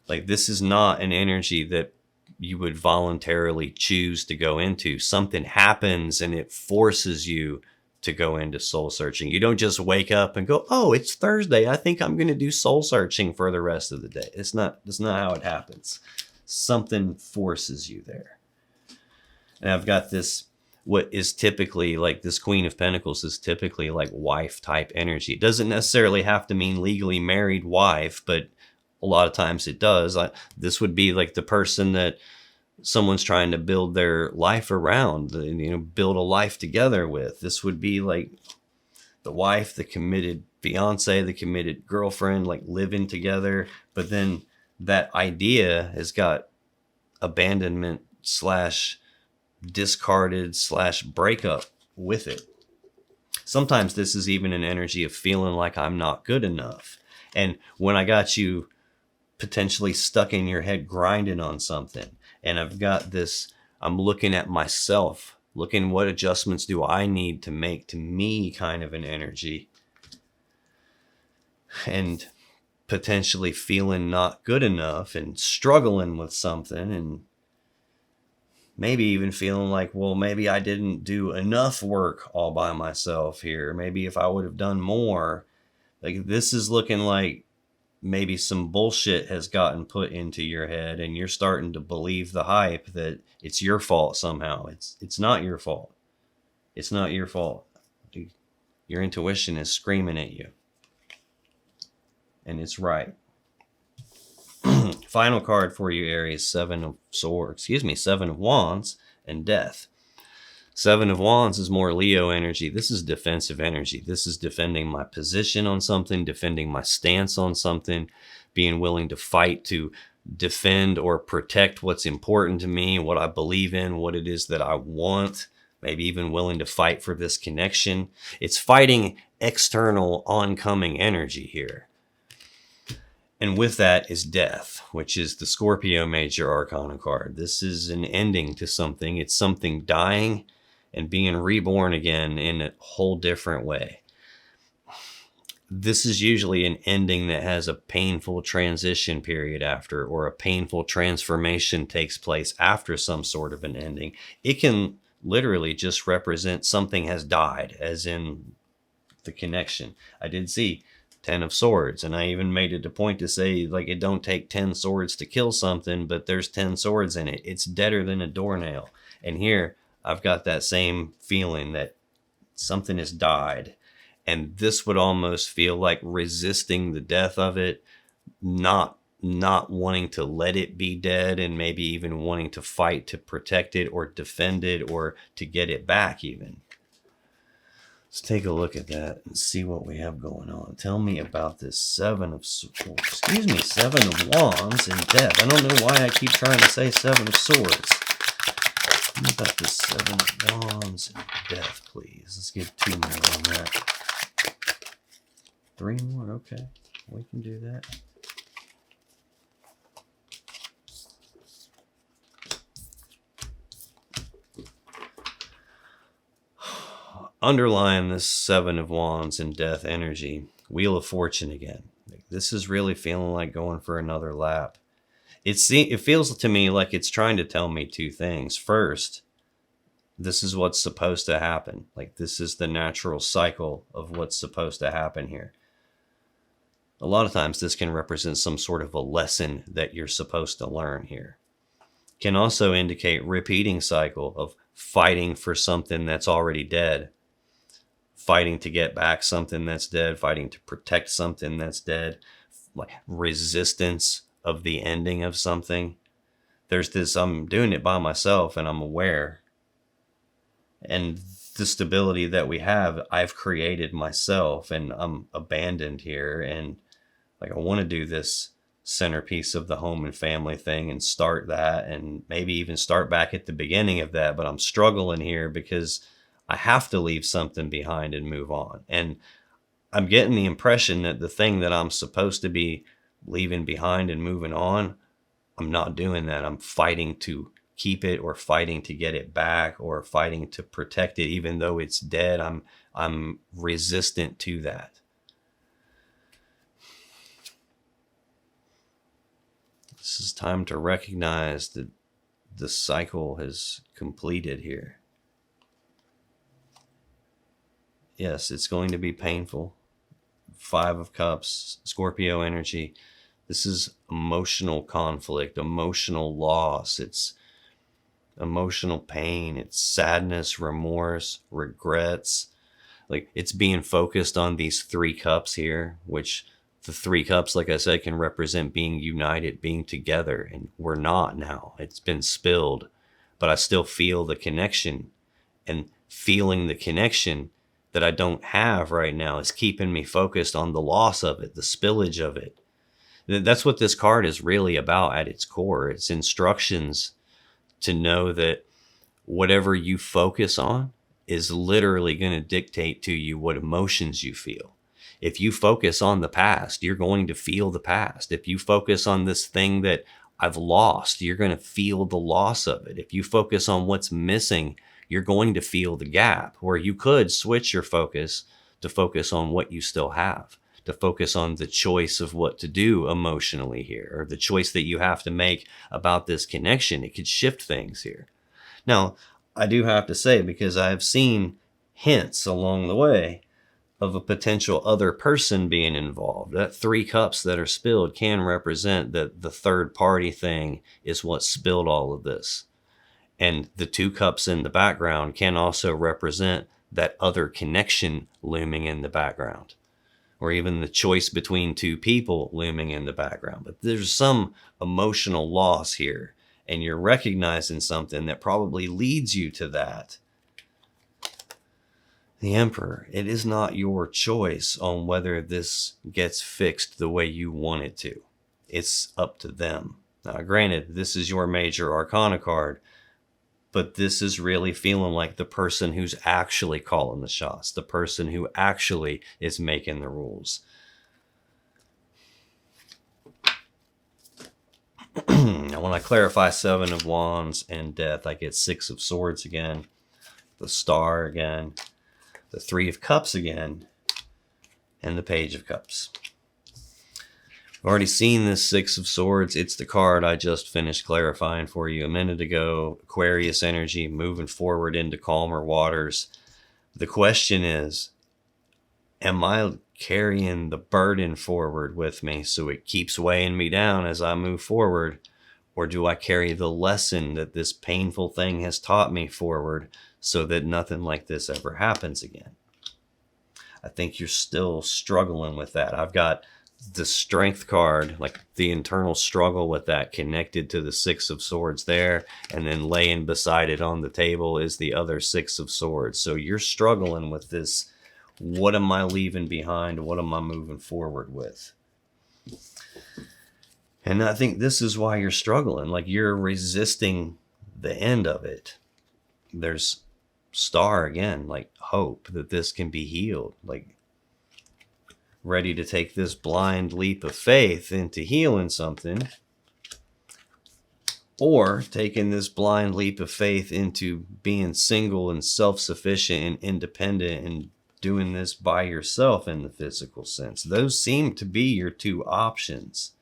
like, this is not an energy that you would voluntarily choose to go into. Something happens and it forces you to go into soul searching. You don't just wake up and go, oh, it's Thursday, I think I'm going to do soul searching for the rest of the day. That's not how it happens. Something forces you there. And I've got this, what is typically like this Queen of Pentacles is typically like wife type energy. It doesn't necessarily have to mean legally married wife, but a lot of times it does. This would be like the person that someone's trying to build their life around, build a life together with. This would be like the wife, the committed fiance, the committed girlfriend, like living together. But then that idea has got abandonment / discarded / breakup with it. Sometimes this is even an energy of feeling like I'm not good enough. And when I got you potentially stuck in your head grinding on something, and I've got this, I'm looking at myself, looking what adjustments do I need to make to me kind of an energy, and potentially feeling not good enough and struggling with something, and maybe even feeling like, well, maybe I didn't do enough work all by myself here. Maybe if I would have done more. Like, this is looking like maybe some bullshit has gotten put into your head and you're starting to believe the hype that it's your fault somehow. It's not your fault. It's not your fault. Your intuition is screaming at you. And it's right. Final card for you, Aries, Seven of Wands and Death. Seven of Wands is more Leo energy. This is defensive energy. This is defending my position on something, defending my stance on something, being willing to fight to defend or protect what's important to me, what I believe in, what it is that I want, maybe even willing to fight for this connection. It's fighting external oncoming energy here. And with that is Death, which is the Scorpio Major Arcana card. This is an ending to something. It's something dying and being reborn again in a whole different way. This is usually an ending that has a painful transition period after, or a painful transformation takes place after some sort of an ending. It can literally just represent something has died, as in the connection. I did see 10 of Swords, and I even made it a point to say, like, it don't take 10 swords to kill something, but there's 10 swords in it. It's deader than a doornail. And here I've got that same feeling that something has died, and this would almost feel like resisting the death of it, not wanting to let it be dead, and maybe even wanting to fight to protect it or defend it or to get it back even. Let's take a look at that and see what we have going on. Tell me about this Seven of Wands and Death. I don't know why I keep trying to say Seven of Swords. Tell me about this Seven of Wands and Death, please. Let's get 2 more on that. 3 more, okay. We can do that. Underlying this Seven of Wands and Death energy, Wheel of Fortune again. This is really feeling like going for another lap. It feels to me like it's trying to tell me 2 things. First, this is what's supposed to happen. Like, this is the natural cycle of what's supposed to happen here. A lot of times this can represent some sort of a lesson that you're supposed to learn here. Can also indicate repeating cycle of fighting for something that's already dead, fighting to get back something that's dead, fighting to protect something that's dead, like resistance of the ending of something. There's this, I'm doing it by myself and I'm aware. And the stability that we have, I've created myself and I'm abandoned here. And like, I want to do this centerpiece of the home and family thing and start that and maybe even start back at the beginning of that. But I'm struggling here because I have to leave something behind and move on. And I'm getting the impression that the thing that I'm supposed to be leaving behind and moving on, I'm not doing that. I'm fighting to keep it or fighting to get it back or fighting to protect it. Even though it's dead, I'm resistant to that. This is time to recognize that the cycle has completed here. Yes, it's going to be painful. 5 of Cups, Scorpio energy. This is emotional conflict, emotional loss. It's emotional pain. It's sadness, remorse, regrets. Like, it's being focused on these 3 cups here, which the 3 cups, like I said, can represent being united, being together. And we're not now. It's been spilled. But I still feel the connection. And feeling the connection that I don't have right now is keeping me focused on the loss of it, the spillage of it. That's what this card is really about at its core. It's instructions to know that whatever you focus on is literally going to dictate to you what emotions you feel. If you focus on the past, you're going to feel the past. If you focus on this thing that I've lost, you're going to feel the loss of it. If you focus on what's missing, you're going to feel the gap. Where you could switch your focus to focus on what you still have, to focus on the choice of what to do emotionally here, or the choice that you have to make about this connection. It could shift things here. Now, I do have to say, because I've seen hints along the way of a potential other person being involved. That 3 cups that are spilled can represent that the third party thing is what spilled all of this. And the 2 cups in the background can also represent that other connection looming in the background, or even the choice between 2 people looming in the background. But there's some emotional loss here, and you're recognizing something that probably leads you to that. The Emperor, it is not your choice on whether this gets fixed the way you want it to. It's up to them. Now, granted, this is your major arcana card, but this is really feeling like the person who's actually calling the shots, the person who actually is making the rules. Now, when I clarify 7 of Wands and Death, I get 6 of Swords again, the Star again, the 3 of Cups again, and the Page of Cups. I've already seen this 6 of Swords. It's the card I just finished clarifying for you a minute ago. Aquarius energy, moving forward into calmer waters. The question is, am I carrying the burden forward with me so it keeps weighing me down as I move forward? Or do I carry the lesson that this painful thing has taught me forward so that nothing like this ever happens again? I think you're still struggling with that. I've got the Strength card, like the internal struggle with that, connected to the 6 of Swords there, and then laying beside it on the table is the other 6 of Swords. So you're struggling with this. What am I leaving behind? What am I moving forward with? And I think this is why you're struggling. Like, you're resisting the end of it. There's Star again, like hope that this can be healed. Like, ready to take this blind leap of faith into healing something, or taking this blind leap of faith into being single and self-sufficient and independent and doing this by yourself in the physical sense. Those seem to be your 2 options.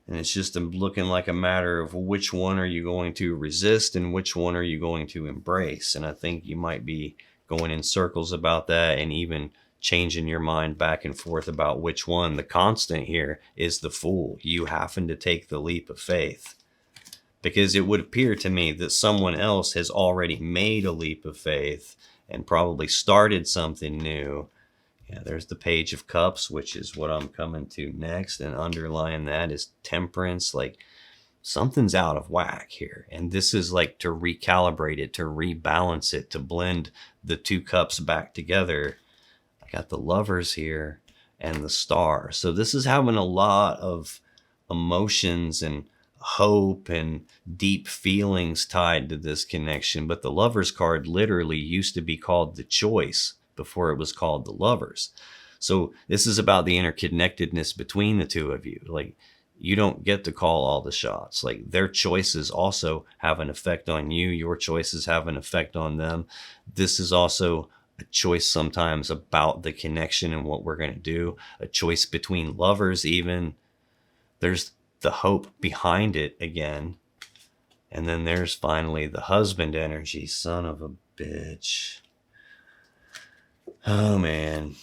And it's just looking like a matter of which one are you going to resist and which one are you going to embrace. And I think you might be going in circles about that and even changing your mind back and forth about which one. The constant here is the Fool. You having to take the leap of faith. Because it would appear to me that someone else has already made a leap of faith and probably started something new. Yeah, there's the Page of Cups, which is what I'm coming to next. And underlying that is Temperance. Like, something's out of whack here. And this is like to recalibrate it, to rebalance it, to blend the two cups back together. I got the Lovers here and the Star. So this is having a lot of emotions and hope and deep feelings tied to this connection. But the Lovers card literally used to be called the Choice before it was called the Lovers. So this is about the interconnectedness between the two of you. Like, you don't get to call all the shots. Like, their choices also have an effect on you. Your choices have an effect on them. This is also a choice sometimes about the connection and what we're going to do. A choice between lovers even. There's the hope behind it again. And then there's finally the husband energy. Son of a bitch. Oh, man.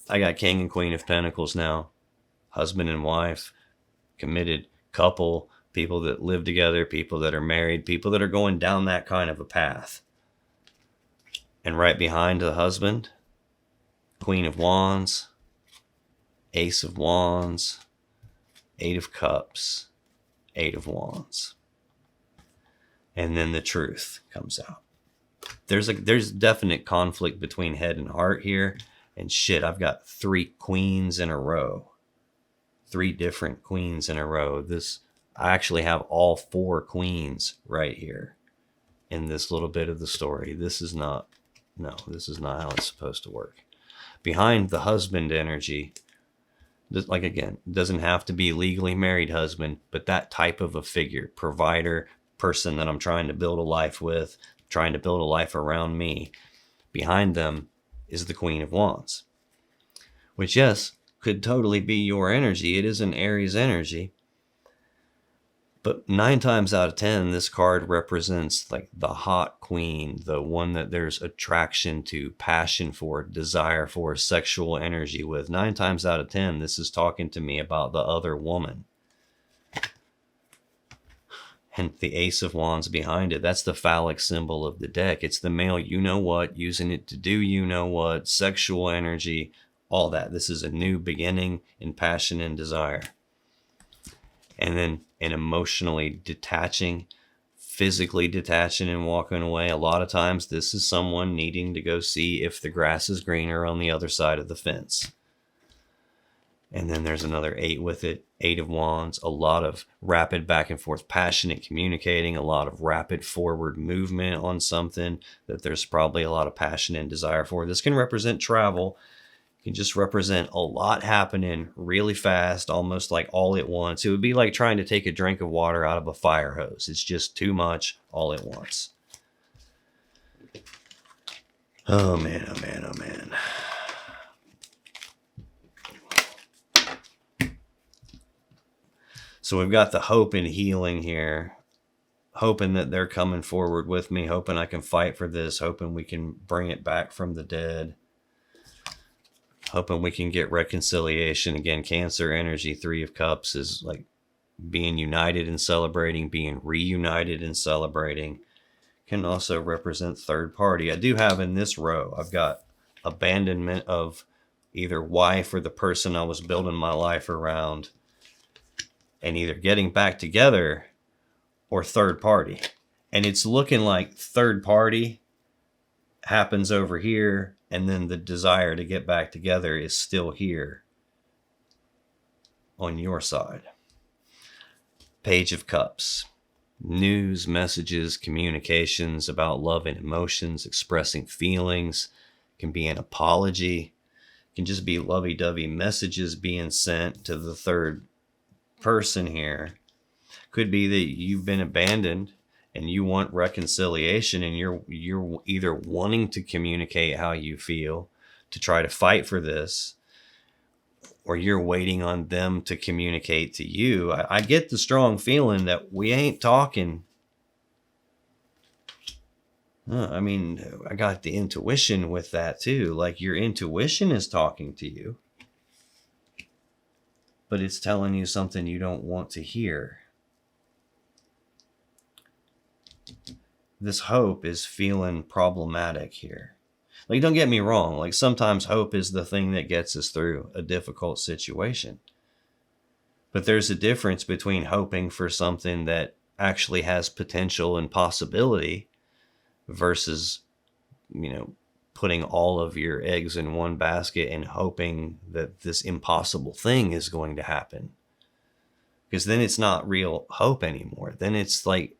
I got King and Queen of Pentacles now. Husband and wife, committed couple, people that live together, people that are married, people that are going down that kind of a path. And right behind the husband, Queen of Wands, Ace of Wands, Eight of Cups, Eight of Wands. And then the Truth comes out. There's definite conflict between head and heart here. And shit, I've got 3 queens in a row. 3 different queens in a row. I actually have all 4 queens right here in this little bit of the story. This is not how it's supposed to work. Behind the husband energy, like, again, doesn't have to be legally married husband, but that type of a figure, provider, person that I'm trying to build a life with, trying to build a life around me. Behind them is the Queen of Wands, which, yes, could totally be your energy. It is an Aries energy. But 9 times out of 10, this card represents like the hot queen, the one that there's attraction to, passion for, desire for, sexual energy with. 9 times out of 10, this is talking to me about the other woman. And the Ace of Wands behind it, that's the phallic symbol of the deck. It's the male you-know-what, using it to do you-know-what, sexual energy, all that. This is a new beginning in passion and desire. And then an emotionally detaching, physically detaching and walking away. A lot of times this is someone needing to go see if the grass is greener on the other side of the fence. And then there's another 8 with it, 8 of Wands, a lot of rapid back and forth, passionate communicating, a lot of rapid forward movement on something that there's probably a lot of passion and desire for. This can represent travel. It can just represent a lot happening really fast, almost like all at once. It would be like trying to take a drink of water out of a fire hose. It's just too much all at once. Oh man, oh man, oh man. So we've got the hope and healing here, hoping that they're coming forward with me, hoping I can fight for this, hoping we can bring it back from the dead, hoping we can get reconciliation. Again, Cancer energy, 3 of Cups is like being united and celebrating, being reunited and celebrating. Can also represent third party. I do have in this row, I've got abandonment of either wife or the person I was building my life around, and either getting back together or third party. And it's looking like third party happens over here, and then the desire to get back together is still here on your side. Page of Cups. News, messages, communications about love and emotions, expressing feelings. Can be an apology. Can just be lovey-dovey messages being sent to the third person here. Could be that you've been abandoned and you want reconciliation, and you're either wanting to communicate how you feel to try to fight for this, or you're waiting on them to communicate to you. I get the strong feeling that we ain't talking I mean, I got the intuition with that too. Like your intuition is talking to you, but it's telling you something you don't want to hear. This hope is feeling problematic here. Like, don't get me wrong. Like, sometimes hope is the thing that gets us through a difficult situation. But there's a difference between hoping for something that actually has potential and possibility versus, putting all of your eggs in one basket and hoping that this impossible thing is going to happen. Because then it's not real hope anymore. Then it's like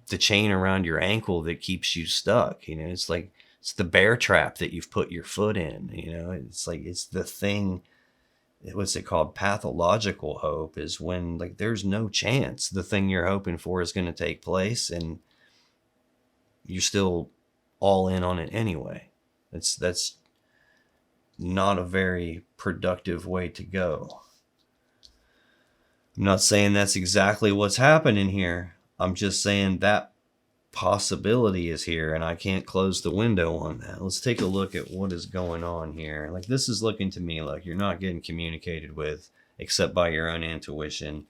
the chain around your ankle that keeps you stuck. It's like it's the bear trap that you've put your foot in. It's like it's the thing. What's it called? Pathological hope is when like there's no chance the thing you're hoping for is going to take place, and you're still all in on it anyway. That's not a very productive way to go. I'm not saying that's exactly what's happening here. I'm just saying that possibility is here, and I can't close the window on that. Let's take a look at what is going on here. Like, this is looking to me like you're not getting communicated with except by your own intuition.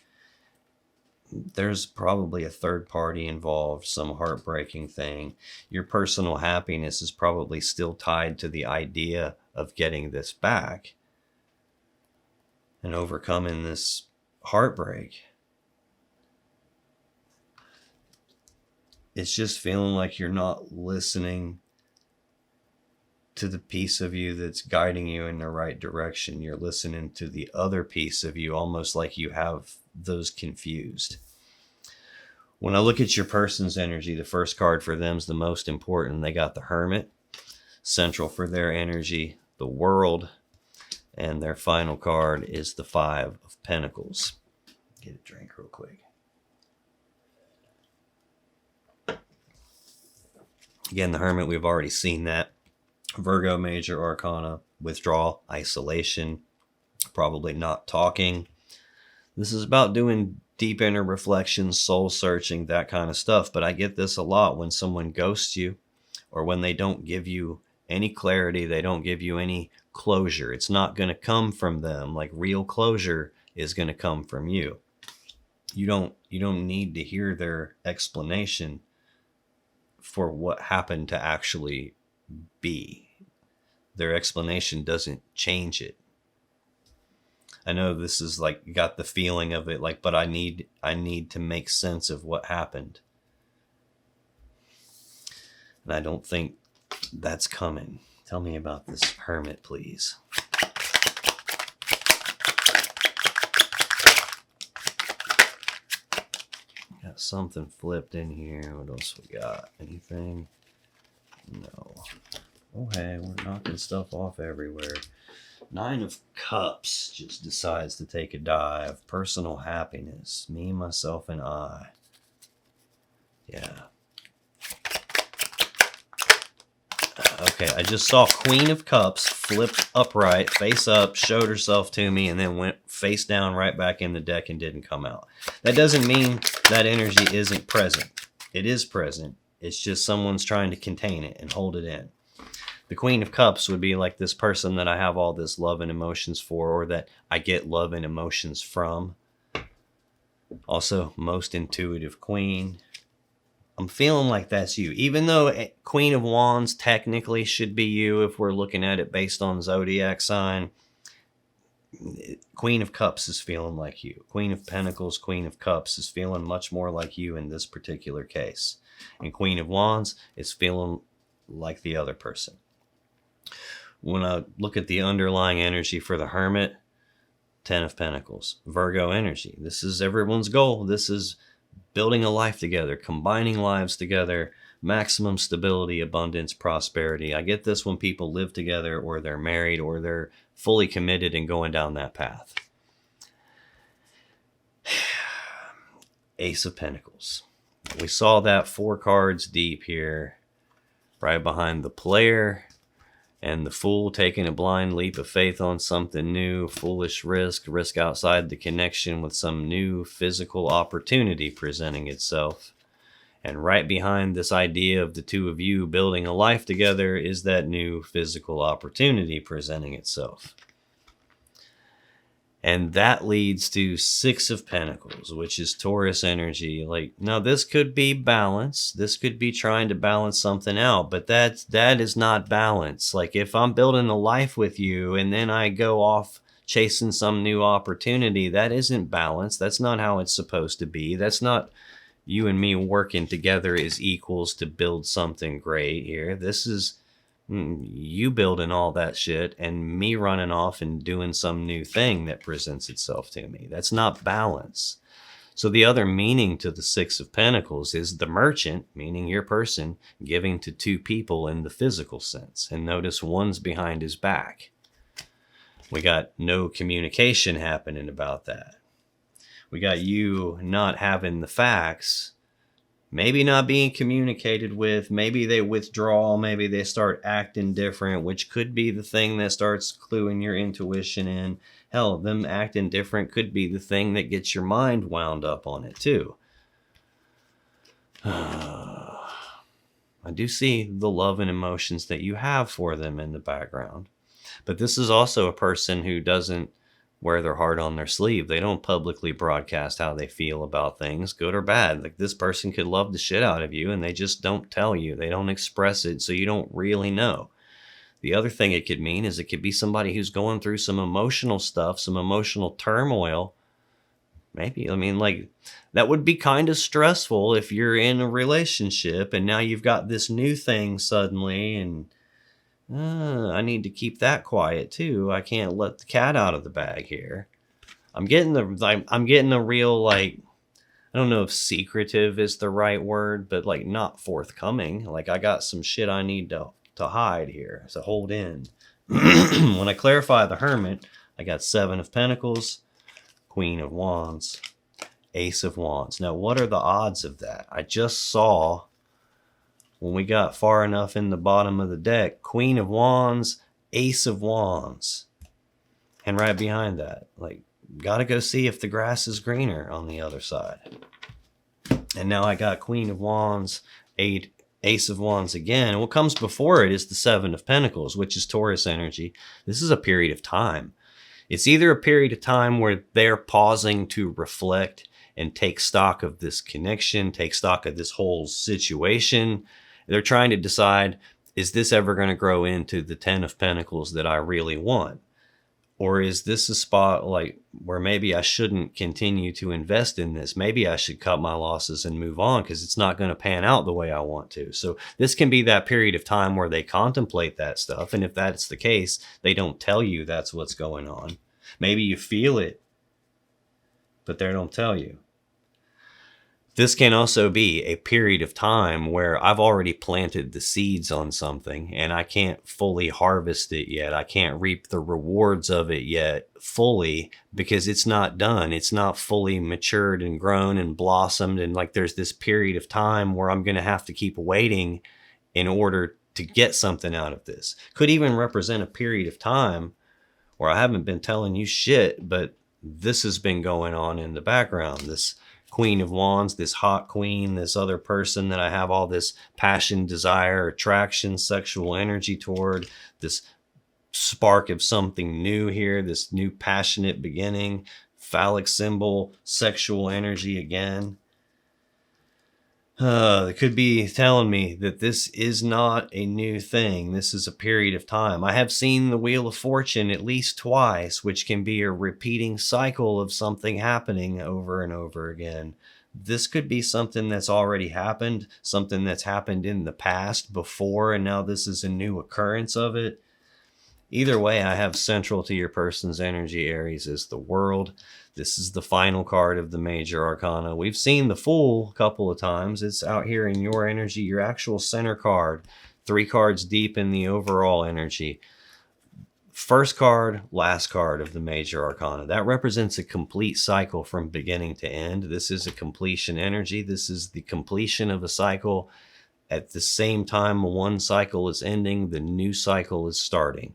There's probably a third party involved, some heartbreaking thing. Your personal happiness is probably still tied to the idea of getting this back and overcoming this heartbreak. It's just feeling like you're not listening to the piece of you that's guiding you in the right direction. You're listening to the other piece of you, almost like you have those confused. When I look at your person's energy, the first card for them is the most important. They got the Hermit. Central for their energy, the World. And their final card is the Five of Pentacles. Get a drink real quick. Again, the Hermit, we've already seen that. Virgo, Major Arcana, withdrawal, isolation, probably not talking. This is about doing deep inner reflection, soul searching, that kind of stuff. But I get this a lot when someone ghosts you or when they don't give you any clarity, they don't give you any closure. It's not going to come from them. Like, real closure is going to come from you. You don't need to hear their explanation for what happened to actually be. Their explanation doesn't change it. I know this is like, got the feeling of it like, but I need to make sense of what happened. And I don't think that's coming. Tell me about this Hermit, please. Got something flipped in here. What else we got? Anything? No. Oh, hey, we're knocking stuff off everywhere. Nine of Cups just decides to take a dive. Personal happiness. Me, myself, and I. Yeah. Okay, I just saw Queen of Cups flip upright, face up, showed herself to me, and then went face down right back in the deck and didn't come out. That doesn't mean that energy isn't present. It is present. It's just someone's trying to contain it and hold it in. The Queen of Cups would be like this person that I have all this love and emotions for, or that I get love and emotions from. Also, most intuitive Queen. I'm feeling like that's you. Even though Queen of Wands technically should be you if we're looking at it based on zodiac sign, Queen of Cups is feeling like you. Queen of Pentacles, Queen of Cups is feeling much more like you in this particular case. And Queen of Wands is feeling like the other person. When I look at the underlying energy for the Hermit, 10 of Pentacles, Virgo energy. This is everyone's goal. This is building a life together, combining lives together, maximum stability, abundance, prosperity. I get this when people live together or they're married or they're fully committed and going down that path. Ace of Pentacles. We saw that 4 cards deep here, right behind the player and the Fool, taking a blind leap of faith on something new, foolish risk outside the connection with some new physical opportunity presenting itself. And right behind this idea of the two of you building a life together is that new physical opportunity presenting itself. And that leads to Six of Pentacles, which is Taurus energy. Like, now this could be balance. This could be trying to balance something out, but that is not balance. Like, if I'm building a life with you and then I go off chasing some new opportunity, that isn't balance. That's not how it's supposed to be. That's not you and me working together as equals to build something great here. This is you building all that shit and me running off and doing some new thing that presents itself to me. That's not balance. So the other meaning to the Six of Pentacles is the merchant, meaning your person, giving to two people in the physical sense. And notice one's behind his back. We got no communication happening about that. We got you not having the facts, maybe not being communicated with, maybe they withdraw, maybe they start acting different, which could be the thing that starts cluing your intuition in. Hell, them acting different could be the thing that gets your mind wound up on it too. I do see the love and emotions that you have for them in the background. But this is also a person who doesn't wear their heart on their sleeve. They don't publicly broadcast how they feel about things, good or bad. Like, this person could love the shit out of you and they just don't tell you. They don't express it, so you don't really know. The other thing it could mean is it could be somebody who's going through some emotional stuff, some emotional turmoil. Maybe, I mean, like, that would be kind of stressful if you're in a relationship and now you've got this new thing suddenly, and I need to keep that quiet too. I can't let the cat out of the bag here. I'm getting a real, like, I don't know if secretive is the right word, but like not forthcoming. Like, I got some shit I need to hide here, to hold in. When I clarify the Hermit, I got Seven of Pentacles, Queen of Wands, Ace of Wands. Now, what are the odds of that? I just saw, when we got far enough in the bottom of the deck, Queen of Wands, Ace of Wands. And right behind that, like, gotta go see if the grass is greener on the other side. And now I got Queen of Wands, Ace of Wands again. And what comes before it is the Seven of Pentacles, which is Taurus energy. This is a period of time. It's either a period of time where they're pausing to reflect and take stock of this connection, take stock of this whole situation. They're trying to decide, is this ever going to grow into the Ten of Pentacles that I really want? Or is this a spot like where maybe I shouldn't continue to invest in this? Maybe I should cut my losses and move on because it's not going to pan out the way I want to. So this can be that period of time where they contemplate that stuff. And if that's the case, they don't tell you that's what's going on. Maybe you feel it, but they don't tell you. This can also be a period of time where I've already planted the seeds on something and I can't fully harvest it yet. I can't reap the rewards of it yet fully because it's not done. It's not fully matured and grown and blossomed. And like, there's this period of time where I'm going to have to keep waiting in order to get something out of this. Could even represent a period of time where I haven't been telling you shit, but this has been going on in the background. This Queen of Wands, this hot queen, this other person that I have all this passion, desire, attraction, sexual energy toward, this spark of something new here, this new passionate beginning, phallic symbol, sexual energy again. They could be telling me that this is not a new thing. This is a period of time. I have seen the Wheel of Fortune at least twice, which can be a repeating cycle of something happening over and over again. This could be something that's already happened, something that's happened in the past before, and now this is a new occurrence of it. Either way, I have central to your person's energy, Aries, is the World. This is the final card of the major arcana. We've seen the Fool a couple of times. It's out here in your energy, your actual center card, 3 cards deep in the overall energy. First card, last card of the major arcana. That represents a complete cycle from beginning to end. This is a completion energy. This is the completion of a cycle. At the same time one cycle is ending, the new cycle is starting.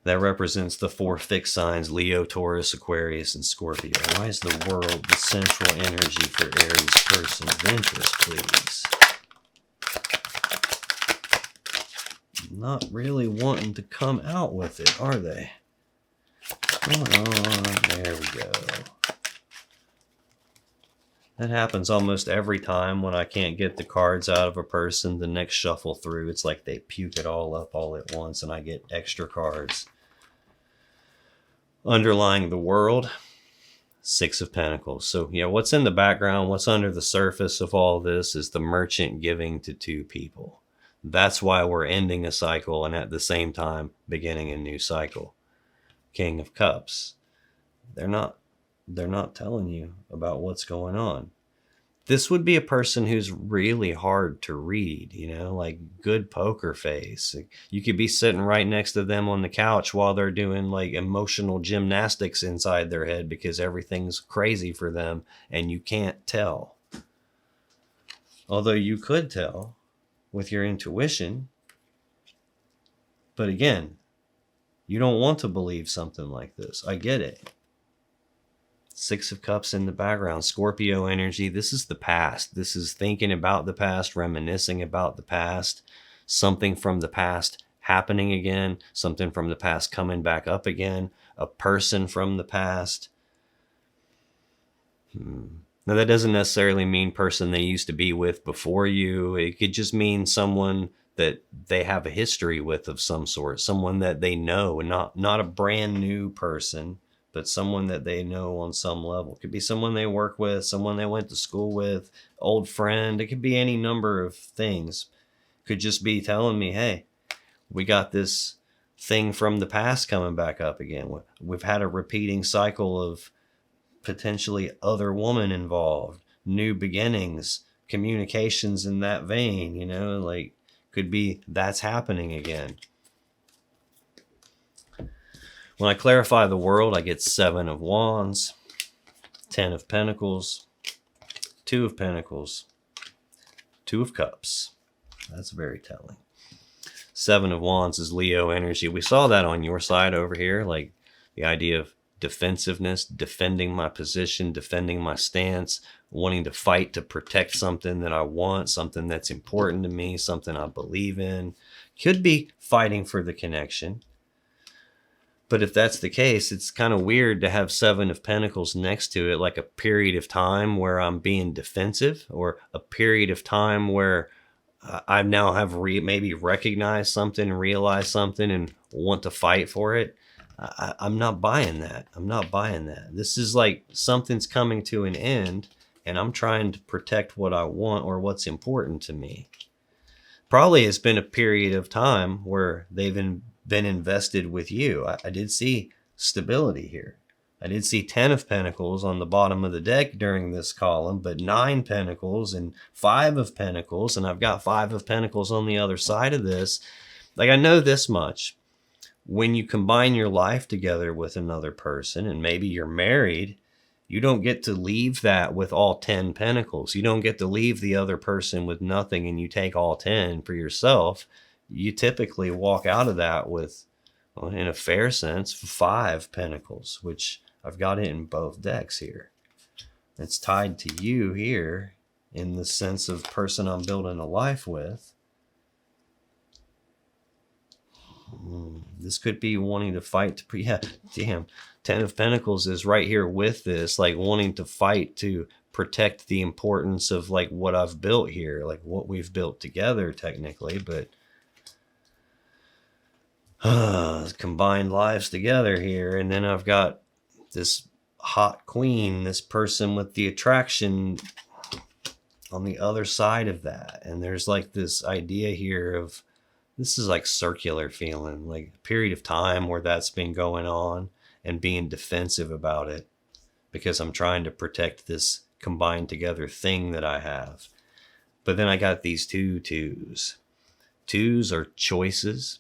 That represents the 4 fixed signs: Leo, Taurus, Aquarius, and Scorpio. Why is the world the central energy for Aries person of interest, please? Not really wanting to come out with it, are they? Come on, there we go. That happens almost every time when I can't get the cards out of a person. The next shuffle through, it's like they puke it all up all at once and I get extra cards. Underlying the world, 6 of Pentacles. So, yeah, what's in the background, what's under the surface of all this is the Merchant giving to 2 people. That's why we're ending a cycle and at the same time beginning a new cycle. King of Cups. They're not telling you about what's going on. This would be a person who's really hard to read, like good poker face. You could be sitting right next to them on the couch while they're doing like emotional gymnastics inside their head because everything's crazy for them and you can't tell. Although you could tell with your intuition. But again, you don't want to believe something like this. I get it. 6 of Cups in the background, Scorpio energy. This is the past. This is thinking about the past, reminiscing about the past, something from the past happening again, something from the past coming back up again, a person from the past. Now, that doesn't necessarily mean person they used to be with before you. It could just mean someone that they have a history with of some sort, someone that they know, and not a brand new person, but someone that they know on some level. It could be someone they work with, someone they went to school with, old friend. It could be any number of things. It could just be telling me, hey, we got this thing from the past coming back up again. We've had a repeating cycle of potentially other woman involved, new beginnings, communications in that vein, like could be that's happening again. When I clarify the world, I get 7 of Wands, 10 of Pentacles, 2 of Pentacles, 2 of Cups. That's very telling. 7 of Wands is Leo energy. We saw that on your side over here, like the idea of defensiveness, defending my position, defending my stance, wanting to fight to protect something that I want, something that's important to me, something I believe in. Could be fighting for the connection. But if that's the case, it's kind of weird to have 7 of Pentacles next to it, like a period of time where I'm being defensive, or a period of time where I now have maybe recognized something, realized something, and want to fight for it. I'm not buying that. I'm not buying that. This is like something's coming to an end, and I'm trying to protect what I want or what's important to me. Probably it's been a period of time where they've been invested with you. I did see stability here. I did see 10 of Pentacles on the bottom of the deck during this column, but 9 Pentacles and 5 of Pentacles, and I've got 5 of Pentacles on the other side of this. Like, I know this much. When you combine your life together with another person, and maybe you're married, you don't get to leave that with all 10 Pentacles. You don't get to leave the other person with nothing and you take all 10 for yourself. You typically walk out of that with, well, in a fair sense, 5 Pentacles, which I've got it in both decks here. It's tied to you here in the sense of person I'm building a life with. This could be wanting to fight. Yeah, damn. 10 of Pentacles is right here with this, like wanting to fight to protect the importance of like what I've built here, like what we've built together technically, but combined lives together here. And then I've got this hot queen, this person with the attraction on the other side of that. And there's like this idea here of, this is like circular feeling, like a period of time where that's been going on and being defensive about it because I'm trying to protect this combined together thing that I have. But then I got these 2 twos. Twos are choices,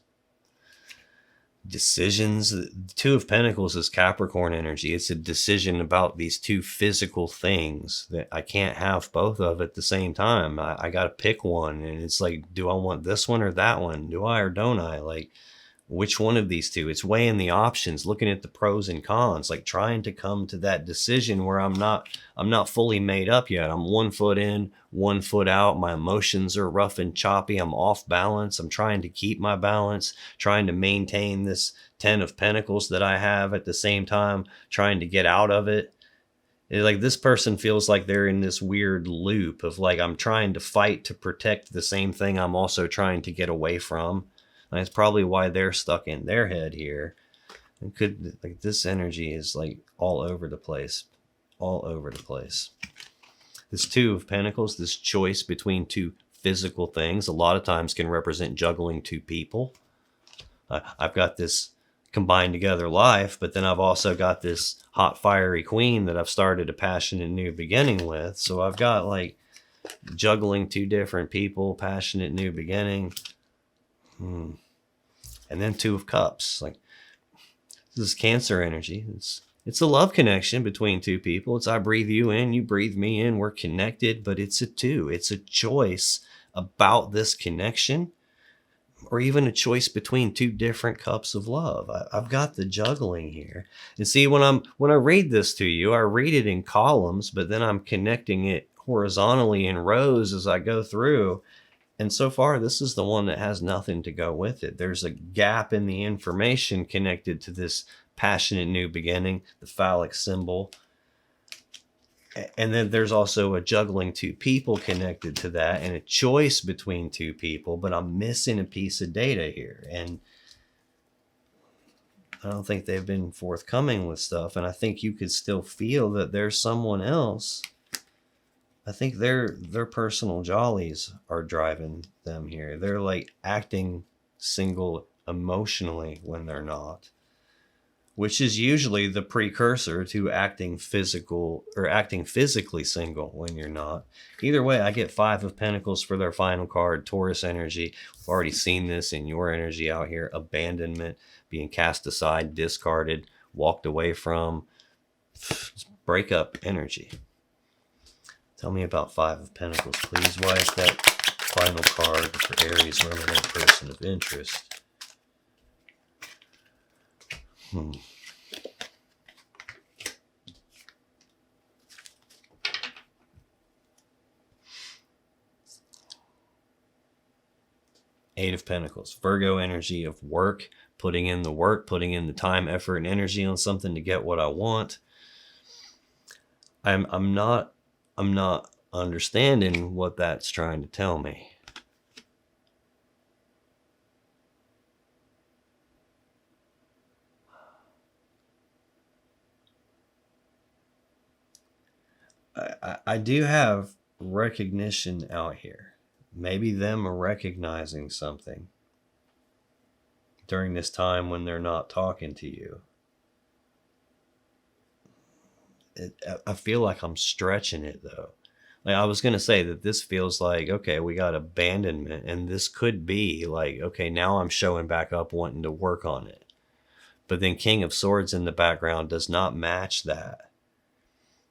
decisions. The 2 of Pentacles is Capricorn energy. It's a decision about these 2 physical things that I can't have both of at the same time. I got to pick one, and it's like, do I want this one or that one? Do I or don't I? Like, Which one of these two? It's weighing the options, looking at the pros and cons, like trying to come to that decision where I'm not fully made up yet. I'm 1 foot in, 1 foot out. My emotions are rough and choppy. I'm off balance. I'm trying to keep my balance, trying to maintain this 10 of Pentacles that I have at the same time, trying to get out of it. It's like this person feels like they're in this weird loop of like, I'm trying to fight to protect the same thing I'm also trying to get away from. And that's probably why they're stuck in their head here. It could, like, this energy is like all over the place, all over the place. This 2 of Pentacles, this choice between 2 physical things, a lot of times can represent juggling 2 people. I've got this combined together life, but then I've also got this hot fiery queen that I've started a passionate new beginning with. So I've got like juggling 2 different people, passionate new beginning. And then 2 of Cups. Like, this is Cancer energy. It's a love connection between 2 people. It's I breathe you in, you breathe me in, we're connected, but it's a 2. It's a choice about this connection, or even a choice between 2 different cups of love. I've got the juggling here. And see, when I read this to you, I read it in columns, but then I'm connecting it horizontally in rows as I go through. And so far, this is the one that has nothing to go with it. There's a gap in the information connected to this passionate new beginning, the phallic symbol. And then there's also a juggling 2 people connected to that, and a choice between 2 people, but I'm missing a piece of data here. And I don't think they've been forthcoming with stuff. And I think you could still feel that there's someone else. I think their personal jollies are driving them here. They're like acting single emotionally when they're not, which is usually the precursor to acting physical or acting physically single when you're not. Either way, I get 5 of Pentacles for their final card, Taurus energy. We've already seen this in your energy out here. Abandonment, being cast aside, discarded, walked away from. Breakup energy. Tell me about 5 of Pentacles, please. Why is that final card for Aries Remnant person of interest? 8 of Pentacles, Virgo energy of work, putting in the work, putting in the time, effort, and energy on something to get what I want. I'm not understanding what that's trying to tell me. I do have recognition out here. Maybe them recognizing something during this time when they're not talking to you. I feel like I'm stretching it though. Like, I was going to say that this feels like, okay, we got abandonment, and this could be like, okay, now I'm showing back up wanting to work on it. But then King of Swords in the background does not match that.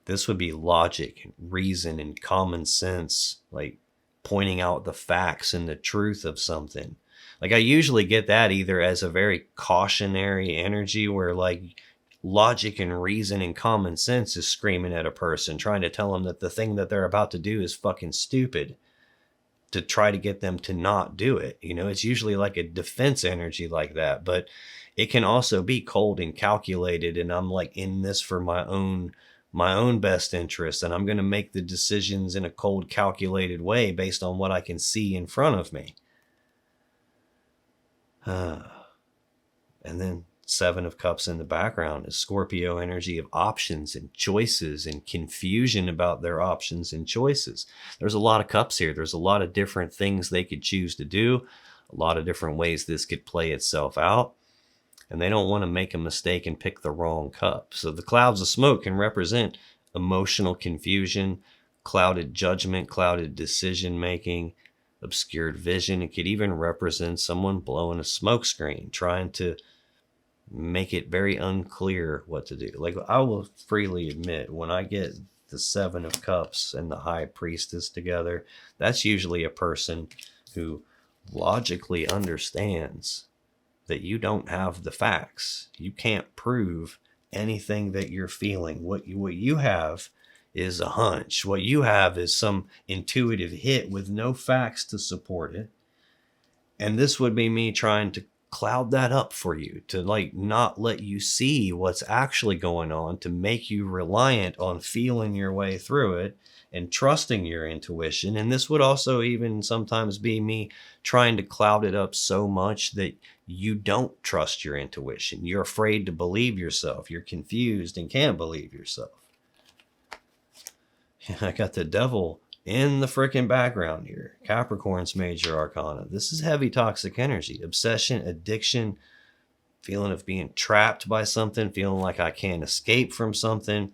This would be logic and reason and common sense, like pointing out the facts and the truth of something. Like, I usually get that either as a very cautionary energy where like logic and reason and common sense is screaming at a person, trying to tell them that the thing that they're about to do is fucking stupid, to try to get them to not do it. You know, it's usually like a defense energy like that, but it can also be cold and calculated. And I'm like in this for my own best interest. And I'm going to make the decisions in a cold, calculated way based on what I can see in front of me. And then 7 of Cups in the background is Scorpio energy of options and choices and confusion about their options and choices. There's a lot of cups here. There's a lot of different things they could choose to do, a lot of different ways this could play itself out. And they don't want to make a mistake and pick the wrong cup. So the clouds of smoke can represent emotional confusion, clouded judgment, clouded decision making, obscured vision. It could even represent someone blowing a smoke screen, trying to make it very unclear what to do. Like, I will freely admit, when I get the 7 of Cups and the High Priestess together, that's usually a person who logically understands that you don't have the facts. You can't prove anything that you're feeling. What you have is a hunch. What you have is some intuitive hit with no facts to support it. And this would be me trying to cloud that up for you, to like not let you see what's actually going on, to make you reliant on feeling your way through it and trusting your intuition. And this would also even sometimes be me trying to cloud it up so much that you don't trust your intuition. You're afraid to believe yourself. You're confused and can't believe yourself. I got the devil in the freaking background here. Capricorn's major arcana. This is heavy toxic energy. Obsession, addiction, feeling of being trapped by something, feeling like I can't escape from something.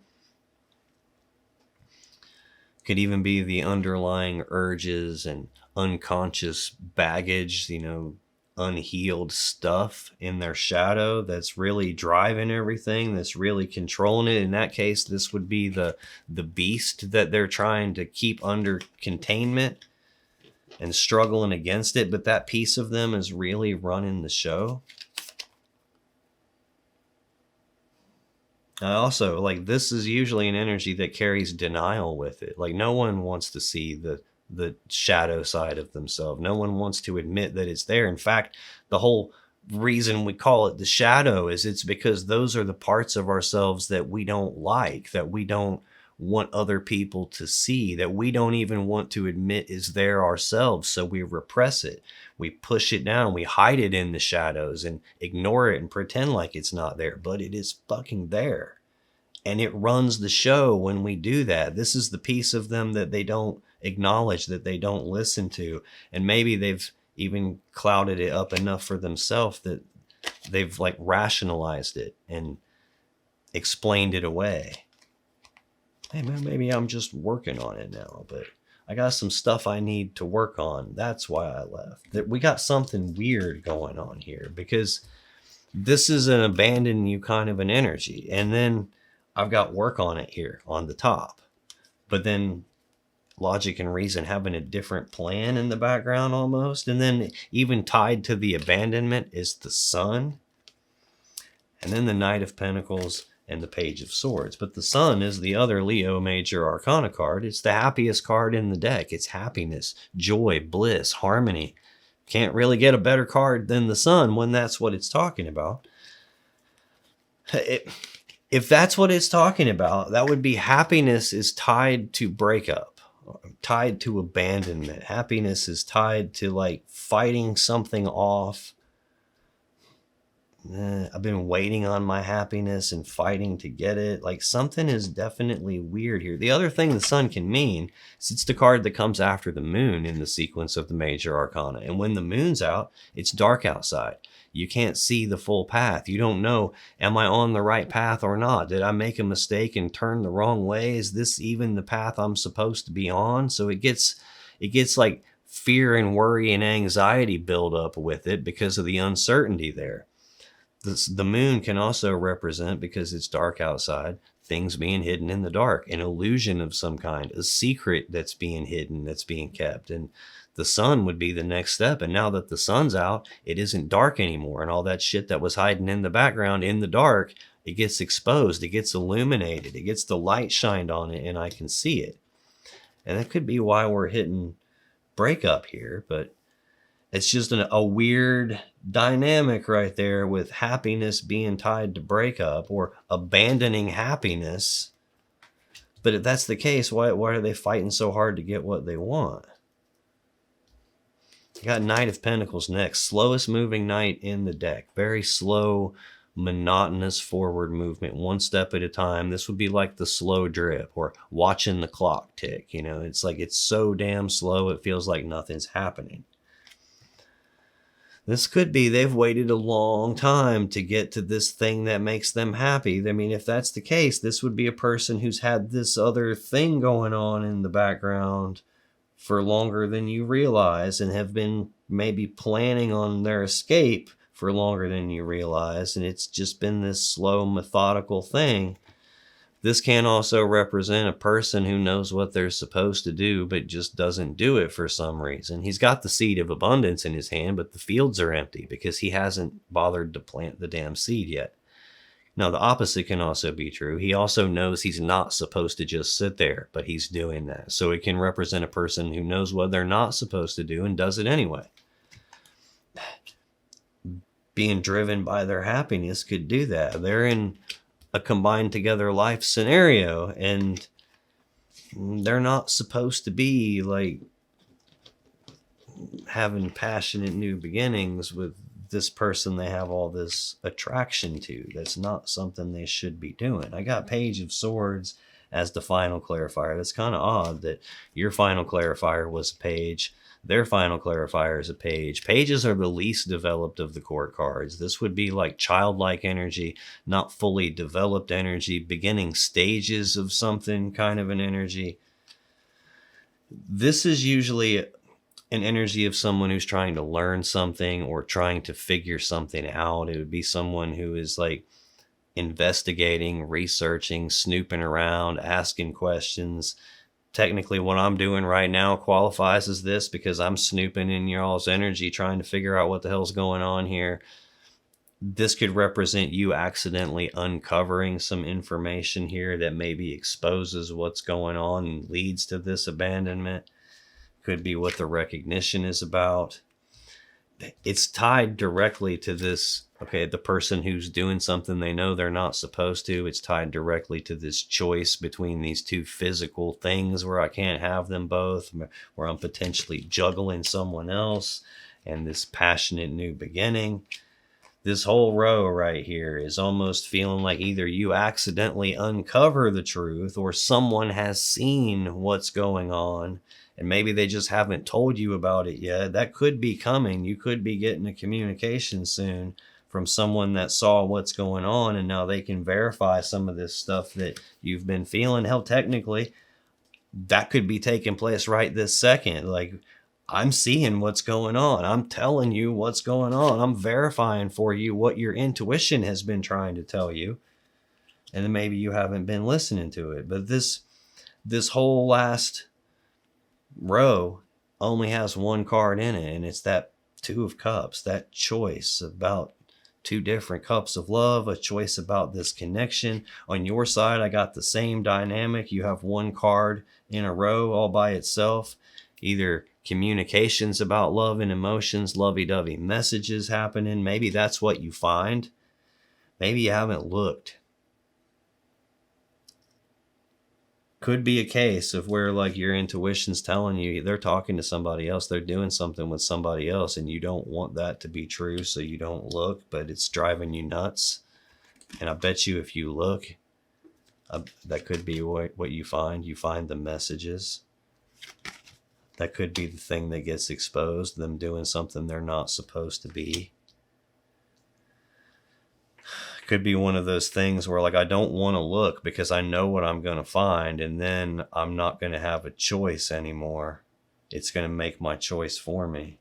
Could even be the underlying urges and unconscious baggage, unhealed stuff in their shadow that's really driving everything, that's really controlling it. In that case, this would be the beast that they're trying to keep under containment and struggling against it, but that piece of them is really running the show. I also, this is usually an energy that carries denial with it. No one wants to see the shadow side of themselves. No one wants to admit that it's there. In fact, the whole reason we call it the shadow is it's because those are the parts of ourselves that we don't like, that we don't want other people to see, that we don't even want to admit is there ourselves. So we repress it. We push it down. We hide it in the shadows and ignore it and pretend like it's not there, but it is fucking there. And it runs the show when we do that. This is the piece of them that they don't acknowledge, that they don't listen to. And maybe they've even clouded it up enough for themselves that they've rationalized it and explained it away. Hey man, maybe I'm just working on it now, but I got some stuff I need to work on. That's why I left. That we got something weird going on here, because this is an abandon you kind of an energy. And then I've got work on it here on the top. But then logic and reason having a different plan in the background almost. And then even tied to the abandonment is the Sun. And then the Knight of Pentacles and the Page of Swords. But the Sun is the other Leo major arcana card. It's the happiest card in the deck. It's happiness, joy, bliss, harmony. Can't really get a better card than the Sun when that's what it's talking about. If that's what it's talking about, that would be happiness is tied to breakup, tied to abandonment. Happiness is tied to fighting something off. I've been waiting on my happiness and fighting to get it. Something is definitely weird here. The other thing the Sun can mean is it's the card that comes after the Moon in the sequence of the major arcana. And when the Moon's out, it's dark outside. You can't see the full path. You don't know, am I on the right path or not? Did I make a mistake and turn the wrong way? Is this even the path I'm supposed to be on? So it gets fear and worry and anxiety build up with it because of the uncertainty there. The Moon can also represent, because it's dark outside, things being hidden in the dark, an illusion of some kind, a secret that's being hidden, that's being kept. And the Sun would be the next step. And now that the Sun's out, it isn't dark anymore. And all that shit that was hiding in the background in the dark, it gets exposed, it gets illuminated, it gets the light shined on it, and I can see it. And that could be why we're hitting breakup here, but it's just a weird dynamic right there with happiness being tied to breakup or abandoning happiness. But if that's the case, why are they fighting so hard to get what they want? You got Knight of Pentacles next. Slowest moving knight in the deck. Very slow, monotonous forward movement, one step at a time. This would be like the slow drip or watching the clock tick. It's so damn slow it feels like nothing's happening. This could be they've waited a long time to get to this thing that makes them happy. I mean, if that's the case, this would be a person who's had this other thing going on in the background for longer than you realize and have been maybe planning on their escape for longer than you realize. And it's just been this slow, methodical thing. This can also represent a person who knows what they're supposed to do, but just doesn't do it for some reason. He's got the seed of abundance in his hand, but the fields are empty because he hasn't bothered to plant the damn seed yet. Now, the opposite can also be true. He also knows he's not supposed to just sit there, but he's doing that. So it can represent a person who knows what they're not supposed to do and does it anyway. Being driven by their happiness could do that. They're in a combined together life scenario and they're not supposed to be like having passionate new beginnings with this person they have all this attraction to. That's not something they should be doing. I got Page of Swords as the final clarifier. That's kind of odd that your final clarifier was a page. Their final clarifier is a page. Pages are the least developed of the court cards. This would be like childlike energy, not fully developed energy, beginning stages of something kind of an energy. This is usually an energy of someone who's trying to learn something or trying to figure something out. It would be someone who is like investigating, researching, snooping around, asking questions. Technically, what I'm doing right now qualifies as this because I'm snooping in y'all's energy, trying to figure out what the hell's going on here. This could represent you accidentally uncovering some information here that maybe exposes what's going on and leads to this abandonment. Could be what the recognition is about. It's tied directly to this, okay, the person who's doing something they know they're not supposed to. It's tied directly to this choice between these two physical things where I can't have them both, where I'm potentially juggling someone else and this passionate new beginning. This whole row right here is almost feeling like either you accidentally uncover the truth or someone has seen what's going on and maybe they just haven't told you about it yet. That could be coming. You could be getting a communication soon from someone that saw what's going on and now they can verify some of this stuff that you've been feeling. Hell, technically, that could be taking place right this second. Like, I'm seeing what's going on. I'm telling you what's going on. I'm verifying for you what your intuition has been trying to tell you. And then maybe you haven't been listening to it. But this whole last row only has one card in it, and it's that Two of Cups, that choice about two different cups of love, a choice about this connection. On your side, I got the same dynamic. You have one card in a row all by itself, either communications about love and emotions, lovey-dovey messages happening. Maybe that's what you find. Maybe you haven't looked. Could be a case of where like your intuition's telling you they're talking to somebody else, they're doing something with somebody else, and you don't want that to be true, so you don't look, but it's driving you nuts. And I bet you if you look, that could be what you find. You find the messages. That could be the thing that gets exposed, them doing something they're not supposed to be. Could be one of those things where like I don't want to look because I know what I'm going to find, and then I'm not going to have a choice anymore. It's going to make my choice for me.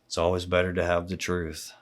It's always better to have the truth.